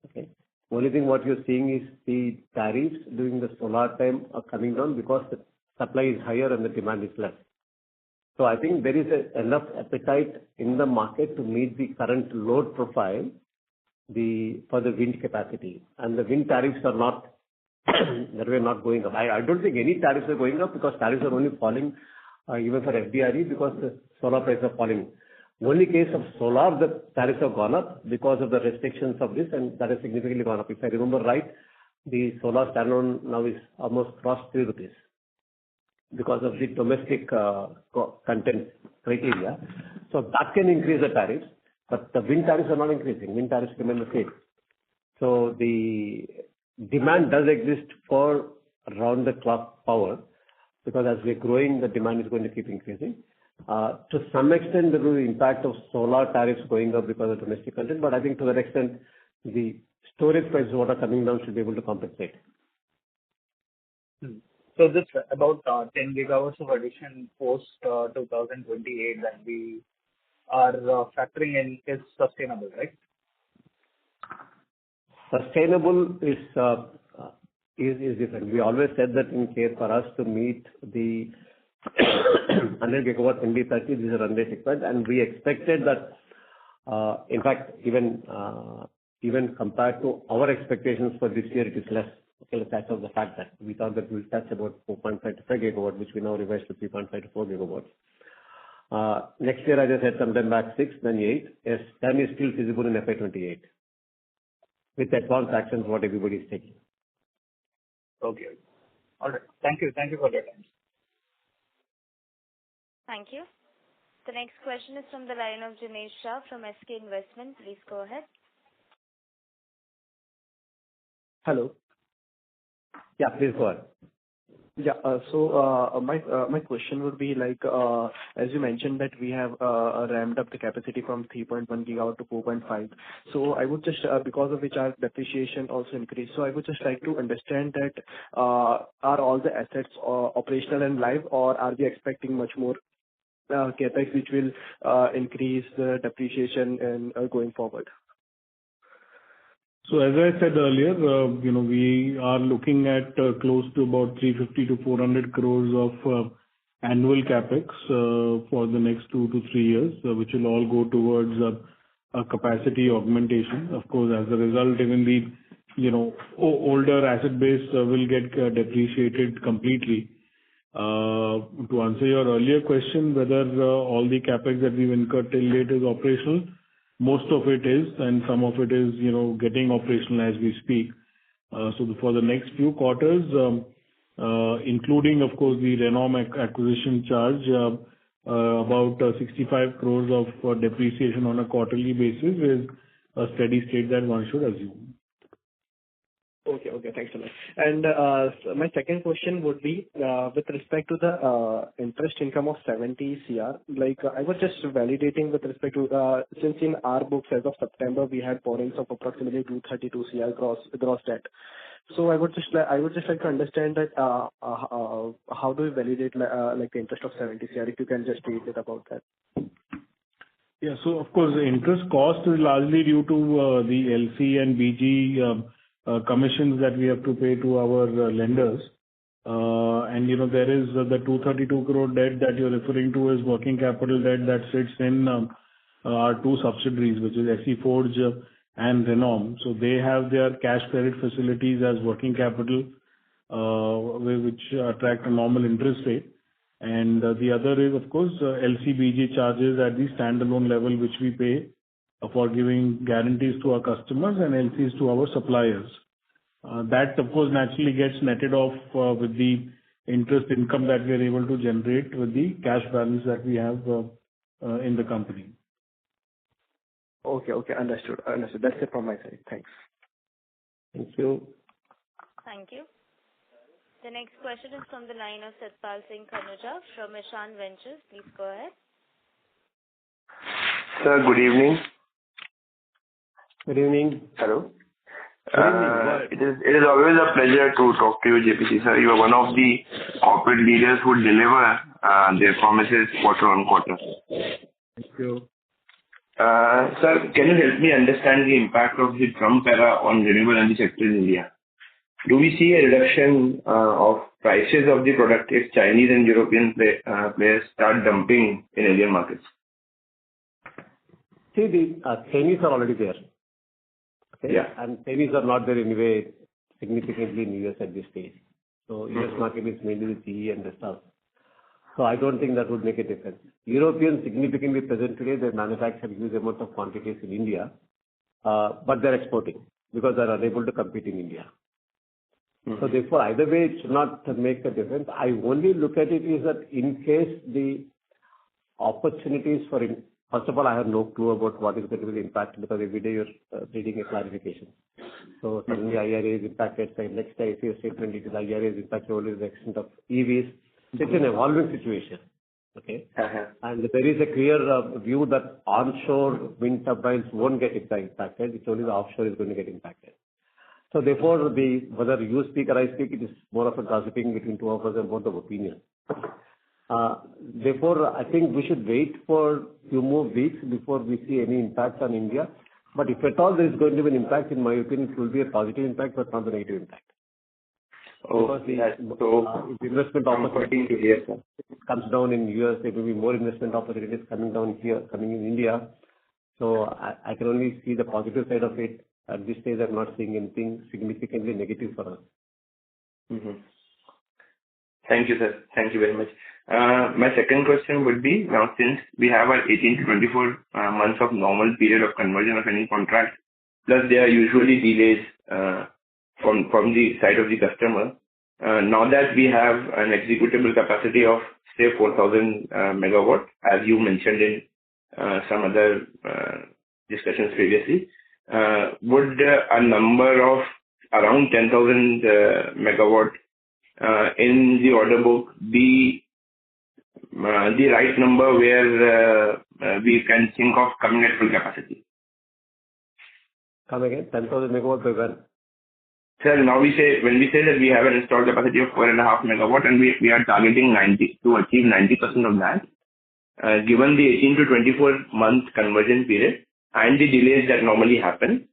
Okay. Only thing what you're seeing is the tariffs during the solar time are coming down because the supply is higher and the demand is less. So I think there is enough appetite in the market to meet the current load profile for the wind capacity. And the wind tariffs are not that way not going up. I don't think any tariffs are going up because tariffs are only falling even for FDRE because the solar prices are falling. Only case of solar, the tariffs have gone up because of the restrictions of this, and that has significantly gone up. If I remember right, the solar standalone now is almost crossed 3 rupees because of the domestic content criteria. So that can increase the tariffs, but the wind tariffs are not increasing. Wind tariffs remain the same. So the demand does exist for round-the-clock power because as we're growing, the demand is going to keep increasing. To some extent, there will be impact of solar tariffs going up because of domestic content, but I think to that extent, the storage prices what are coming down should be able to compensate. So this about 10 gigawatts of addition post 2028 that we are factoring in is sustainable, right? Sustainable is different. We always said that in case for us to meet the 100 gigawatt ND30, this is a run rate required, and we expected that. In fact, even compared to our expectations for this year, it is less. Okay, that's of the fact that we thought that we'll touch about 4.5 to 5 gigawatt, which we now revised to 3.5 to 4 gigawatts. Next year, I just said sometime back 6, then 8. Yes, 10 is still feasible in FY28 with advanced actions what everybody is taking. Okay. All right. Thank you. Thank you for your time. Thank you. The next question is from the line of Jinesh Shah from SK Investment. Please go ahead. Hello. Yeah, please go ahead. Yeah. So my question would be like, as you mentioned that we have ramped up the capacity from 3.1 gigawatt to 4.5. So I would just, because of which our depreciation also increased. So I would just like to understand that are all the assets operational and live, or are we expecting much more capex which will increase the depreciation and going forward? So as I said earlier, we are looking at close to about 350 to 400 crores of annual capex for the next 2 to 3 years, which will all go towards a capacity augmentation. Of course, as a result, even the older asset base will get depreciated completely. To answer your earlier question, whether all the capex that we've incurred till date is operational, most of it is, and some of it is, getting operational as we speak. So for the next few quarters, including, of course, the Renom acquisition charge, about 65 crores of depreciation on a quarterly basis is a steady state that one should assume. Okay, thanks a lot. And my second question would be with respect to the interest income of 70 CR. Like I was just validating with respect to since in our books as of September we had borrowings of approximately 232 CR gross debt. So I would just like to understand that how do we validate like the interest of 70 CR? If you can just read it about that. Yeah, so of course the interest cost is largely due to the LC and BG commissions that we have to pay to our lenders. And there is the 232 crore debt that you're referring to is working capital debt that sits in our two subsidiaries, which is SE Forge and Renom. So they have their cash credit facilities as working capital, which attract a normal interest rate. And the other is, of course, LC/BG charges at the standalone level, which we pay for giving guarantees to our customers and LCs to our suppliers. That, of course, naturally gets netted off with the interest income that we are able to generate with the cash balance that we have in the company. Okay. Understood. That's it from my side. Thanks. Thank you. Thank you. The next question is from the line of Satpal Singh Khanuja from Ishan Ventures. Please go ahead. Sir, good evening. Good evening. Hello. Good evening. It is always a pleasure to talk to you, JPC sir. You are one of the corporate leaders who deliver their promises quarter on quarter. Thank you. Sir, can you help me understand the impact of the Trump era on renewable energy sector in India? Do we see a reduction of prices of the product if Chinese and European players start dumping in Indian markets? See, the Chinese are already there. Okay? Yeah. And Chinese are not there anyway significantly in US at this stage. So US market is mainly the CE and the stuff. So I don't think that would make a difference. Europeans significantly present today, they manufacture huge amount of quantities in India, but they're exporting because they're unable to compete in India. So therefore, either way, it should not make a difference. I only look at it is that in case the opportunities for, first of all, I have no clue about what is going to be the impact because every day you're reading a clarification. So suddenly IRA is impacted, say next day I see a statement it is IRA is impacted only to the extent of EVs. It's an evolving situation. Okay. And there is a clear view that onshore wind turbines won't get impacted. It's only the offshore is going to get impacted. So therefore, whether you speak or I speak, it is more of a gossiping between two of us and both of opinion. Therefore, I think we should wait for a few more weeks before we see any impact on India. But if at all there is going to be an impact, in my opinion, it will be a positive impact, but not a negative impact. Because the investment opportunity comes down in US, there will be more investment opportunities coming down here, coming in India. So I can only see the positive side of it. At this stage, I'm not seeing anything significantly negative for us. Thank you, sir. Thank you very much. My second question would be, now since we have our 18 to 24 months of normal period of conversion of any contract, plus there are usually delays from the side of the customer. Now that we have an executable capacity of, say, 4,000 megawatt, as you mentioned in some other discussions previously, would a number of around 10,000 megawatt in the order book be the right number where we can think of coming at full capacity? Come again, 10,000 megawatt by when? Sir, now when we say that we have an installed capacity of 4.5 megawatt and we are targeting 90 to achieve 90% of that, given the 18 to 24 month conversion period and the delays that normally happen,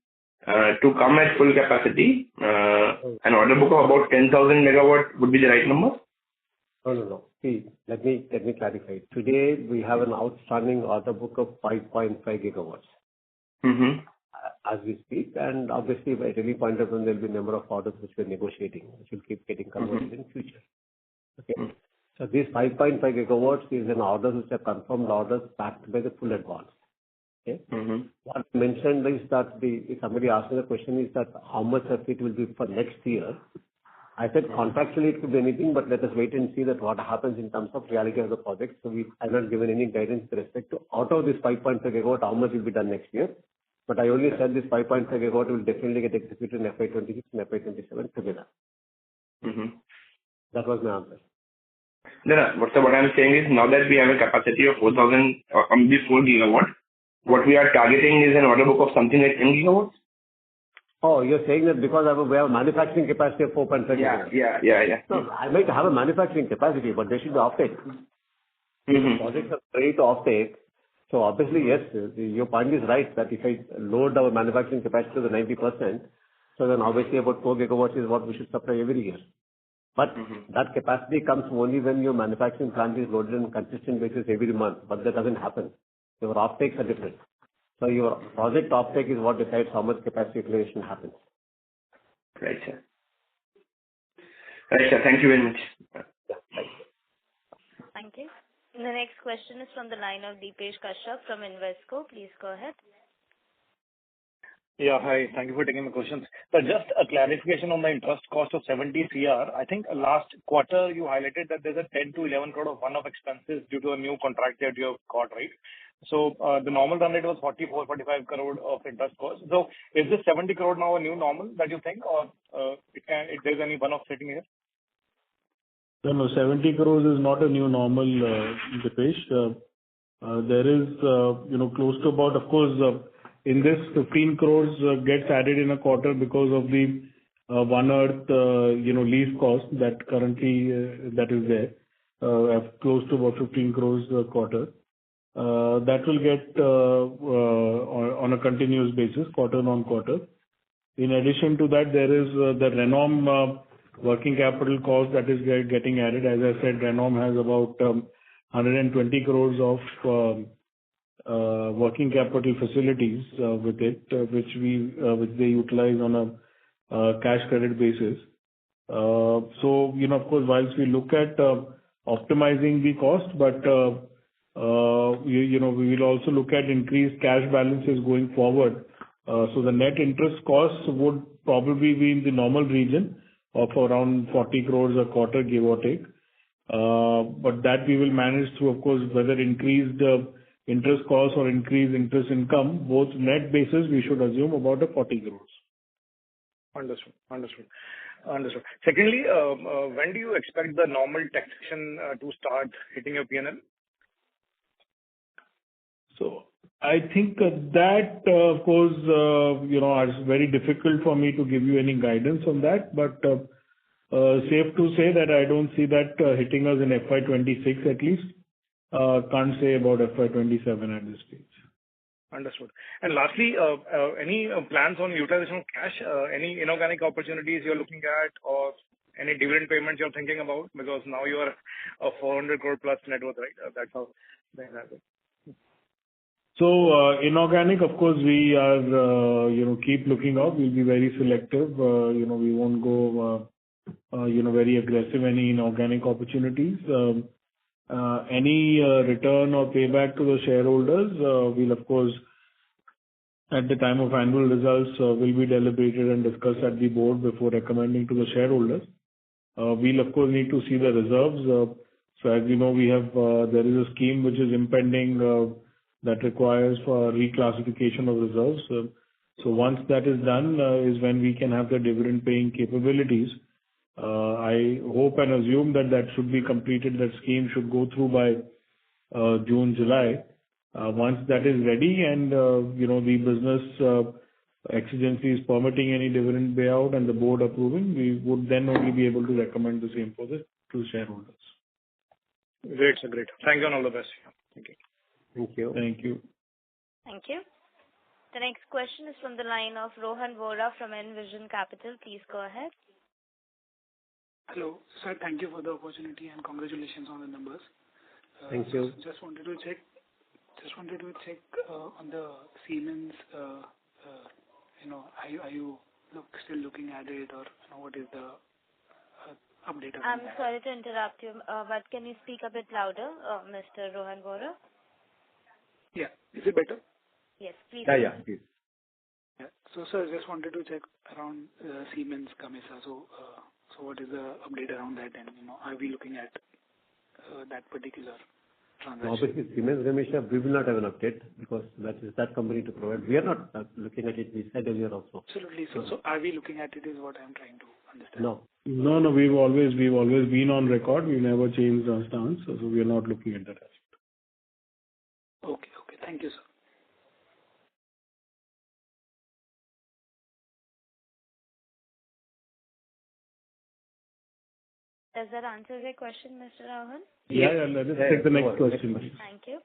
to come at full capacity, an order book of about 10,000 megawatt would be the right number? No. See, let me clarify. Today, we have an outstanding order book of 5.5 gigawatts. As we speak, and obviously at any point of time there will be a number of orders which we're negotiating, which will keep getting converted in future. Okay. So these 5.5 gigawatts is an orders which are confirmed orders backed by the full advance. Okay. What I mentioned is that if somebody asks me the question is that how much of it will be for next year. I said contractually it could be anything, but let us wait and see that what happens in terms of reality of the project. So we have not given any guidance with respect to out of this 5.5 gigawatt, how much will be done next year. But I only said this 5.5 gigawatt will definitely get executed in FY26 and FY27 together. That was my answer. No. So what I'm saying is now that we have a capacity of 4,000 on this 4 gigawatt, what we are targeting is an order book of something like 10 gigawatts? Oh, you're saying that because we have a manufacturing capacity of 4.5 gigawatts. Yeah. No, I might have a manufacturing capacity, but there should be offtake. Projects are ready to offtake. So obviously, yes, your point is right that if I load our manufacturing capacity to the 90%, so then obviously about 4 gigawatts is what we should supply every year. But that capacity comes only when your manufacturing plant is loaded on a consistent basis every month, but that doesn't happen. Your offtakes are different. So your project offtake is what decides how much capacity utilization happens. Right, sir. Thank you very much. Yeah, thank you. Thank you. The next question is from the line of Deepesh Kashyap from Invesco. Please go ahead. Yeah, hi. Thank you for taking my questions. So just a clarification on the interest cost of 70 crore. I think last quarter you highlighted that there's a 10 to 11 crore of one-off expenses due to a new contract that you have got, right? So the normal run rate was 44-45 crore of interest cost. So is this 70 crore now a new normal that you think, or if there's any one-off sitting here? No, 70 crores is not a new normal, Dipesh. There is, close to about, of course, in this 15 crores gets added in a quarter because of the One Earth, lease cost that currently that is there, close to about 15 crores a quarter. That will get on a continuous basis, quarter on quarter. In addition to that, there is the Renom working capital cost that is getting added. As I said, Renom has about 120 crores of working capital facilities with it, which they utilize on a cash credit basis. So, of course, whilst we look at optimizing the cost, but we will also look at increased cash balances going forward. So the net interest costs would probably be in the normal region of around 40 crores a quarter, give or take. But that we will manage through, of course, whether increased interest costs or increased interest income, both net basis, we should assume about 40 crores. Understood. Secondly, when do you expect the normal taxation to start hitting your P&L? So I think that, of course, it's very difficult for me to give you any guidance on that, but safe to say that I don't see that hitting us in FY26 at least. Can't say about FY27 at this stage. Understood. And lastly, any plans on utilization of cash? Any inorganic opportunities you're looking at, or any dividend payments you're thinking about? Because now you are a 400 crore plus net worth, right? That's how they have it. So inorganic, of course, we are keep looking out. We'll be very selective. We won't go very aggressive any inorganic opportunities. Any return or payback to the shareholders will, of course, at the time of annual results, will be deliberated and discussed at the board before recommending to the shareholders. We'll, of course, need to see the reserves. So as you know, we have there is a scheme which is impending that requires for reclassification of reserves. So once that is done, is when we can have the dividend paying capabilities. I hope and assume that should be completed. That scheme should go through by June, July. Once that is ready and the business exigency is permitting any dividend payout and the board approving, we would then only be able to recommend the same to shareholders. Great, sir. Great. Thank you and all the best. Thank you. Thank you. Thank you. Thank you. The next question is from the line of Rohan Vora from Envision Capital. Please go ahead. Hello, sir. Thank you for the opportunity and congratulations on the numbers. Thank you. Just wanted to check on the Siemens. Are you still looking at it, or what is the update? I'm sorry to interrupt you, but can you speak a bit louder, Mr. Rohan Vora? Yeah. Is it better? Yes, please. Yeah, please. Yeah. So, sir, just wanted to check around Siemens Gamesa. So what is the update around that, and are we looking at that particular transaction? Obviously, Siemens Gamesa, we will not have an update because that is that company to provide. We are not looking at it. We said earlier also. Absolutely. So are we looking at it? Is what I'm trying to understand. No. We've always been on record. We never changed our stance, so we are not looking at that aspect. Okay. Thank you, sir. Does that answer your question, Mr. Rohan? Yeah. Let us take the next question. Thank you.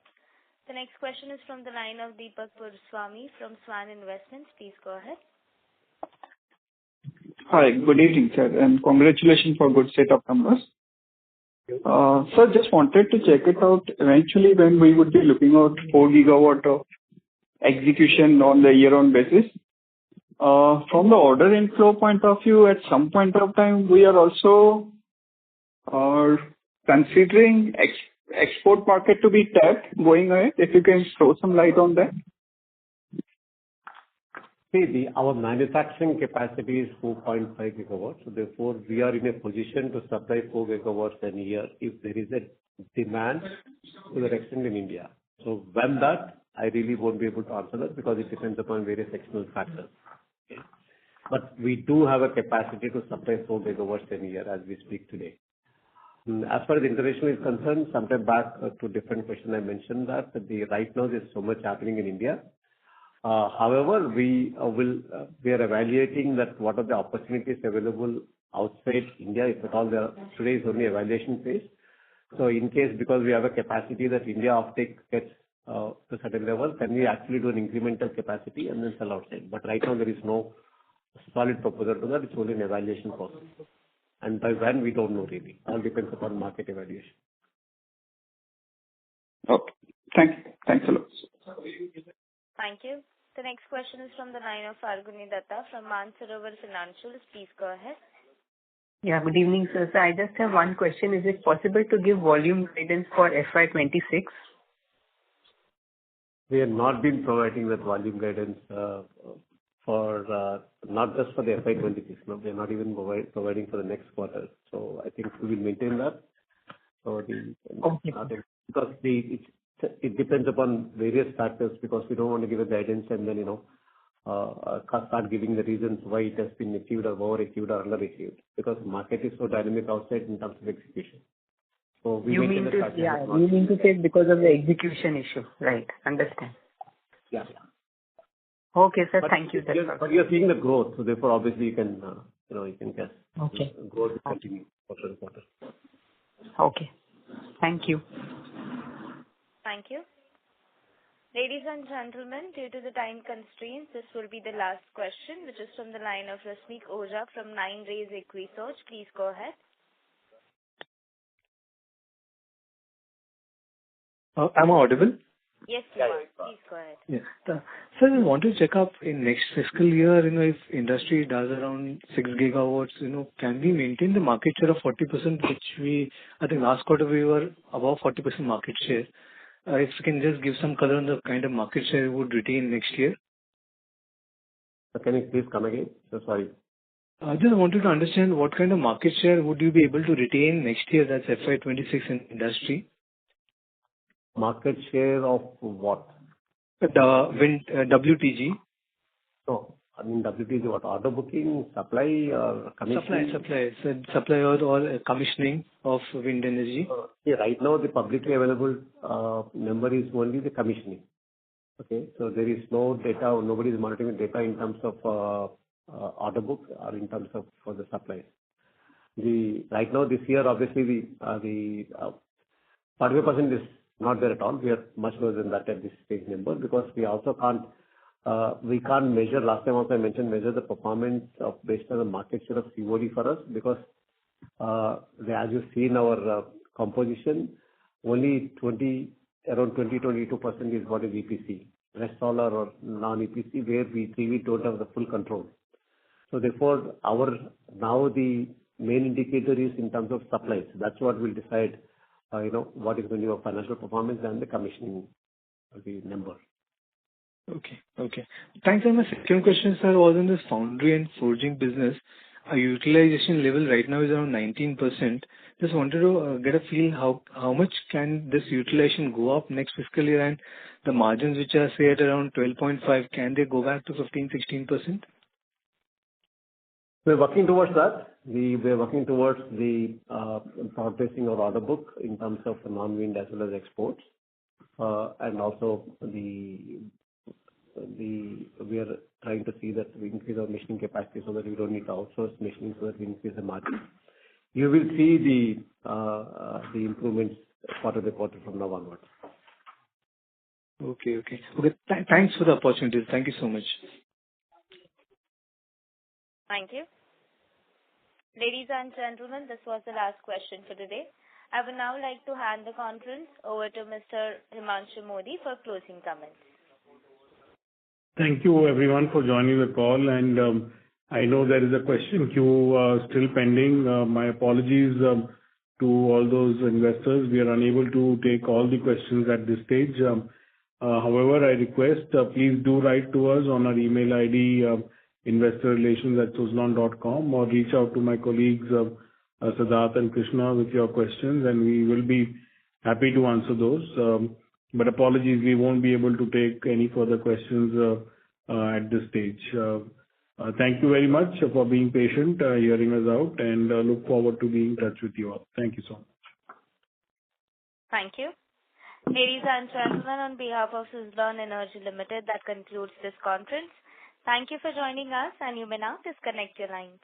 The next question is from the line of Deepak Purswamy from Swan Investments. Please go ahead. Hi, good evening, sir, and congratulations for good set of numbers. Sir, just wanted to check it out eventually when we would be looking at 4 gigawatt of execution on the year-on basis. From the order inflow point of view, at some point of time, we are also considering export market to be tapped going ahead? If you can throw some light on that. See, our manufacturing capacity is 4.5 gigawatts. So therefore, we are in a position to supply 4 gigawatts a year if there is a demand to the extent in India. So when that, I really won't be able to answer that because it depends upon various external factors. Okay. But we do have a capacity to supply 4 gigawatts a year as we speak today. As far as international is concerned, sometime back to different question I mentioned that right now there's so much happening in India. However, we are evaluating that what are the opportunities available outside India, if at all there are. Today is only evaluation phase. So in case, because we have a capacity that India offtake gets to a certain level, can we actually do an incremental capacity and then sell outside? But right now there is no solid proposal to that. It's only an evaluation process. And by when, we don't know really. All depends upon market evaluation. Okay. Thanks a lot. Thank you. The next question is from the line of Falguni Datta from Mansarovar Financials. Please go ahead. Yeah, good evening, sir. So I just have one question. Is it possible to give volume guidance for FY26? We have not been providing that volume guidance for not just for the FY26. No, we are not even providing for the next quarter. So I think we will maintain that. So because it depends upon various factors, because we don't want to give a guidance and then start giving the reasons why it has been achieved or overachieved or underachieved, because the market is so dynamic outside in terms of execution. So we you mean to say because of the execution issue, right? Understand. Yeah. Okay, sir. Thank you. But you're seeing the growth, so therefore obviously you can guess. Okay. Growth will continue quarter to quarter. Okay. Thank you. Thank you. Ladies and gentlemen, due to the time constraints, this will be the last question, which is from the line of Rasmik Oja from 9 Rays Equisearch. Please go ahead. Am I audible? Yes, you are. Please go ahead. Yeah. Sir, I want to check up in next fiscal year, if industry does around 6 gigawatts, can we maintain the market share of 40%, which I think last quarter we were above 40% market share. If you can just give some color on the kind of market share we would retain next year. Can you please come again? So sorry. I just wanted to understand what kind of market share would you be able to retain next year, that's FY26 in industry? Market share of what? The wind WTG. Oh, I mean WTG what? Order booking, supply, or commissioning? Supply or commissioning of wind energy. Right now the publicly available number is only the commissioning. Okay, so there is no data, or nobody is monitoring data in terms of order book or in terms of for the supplies. Right now this year obviously the 45% is not there at all. We are much lower than that at this stage number, because we also can't measure. Last time also I mentioned measure the performance based on the market share of COD for us, because as you see in our composition, only around 20-22% is what is EPC. Rest all are non-EPC, where we don't have the full control. So therefore now the main indicator is in terms of supplies. That's what will decide what is the new financial performance and the commissioning the number. Okay. Thanks. And my second question, sir, was in this foundry and forging business. Our utilization level right now is around 19%. Just wanted to get a feel how much can this utilization go up next fiscal year, and the margins which are say at around 12.5, can they go back to 15-16%? We're working towards that. We're working towards the progressing our order book in terms of non-wind as well as exports, and also we are trying to see that we increase our machining capacity so that we don't need to outsource machining, so that we increase the margin. You will see the improvements quarter by quarter from now onwards. Okay. Thanks for the opportunity. Thank you so much. Thank you. Ladies and gentlemen, this was the last question for today. I would now like to hand the conference over to Mr. Himanshu Mody for closing comments. Thank you everyone for joining the call, and I know there is a question queue still pending. My apologies to to all those investors. We are unable to take all the questions at this stage. However, I request, please do write to us on our email ID, investorrelations@suzlon.com, or reach out to my colleagues, Siddharth and Krishna, with your questions, and we will be happy to answer those. But apologies, we won't be able to take any further questions at this stage. Thank you very much for being patient, hearing us out, and look forward to being in touch with you all. Thank you so much. Thank you. Ladies and gentlemen, on behalf of Suzlon Energy Limited, that concludes this conference. Thank you for joining us, and you may now disconnect your lines.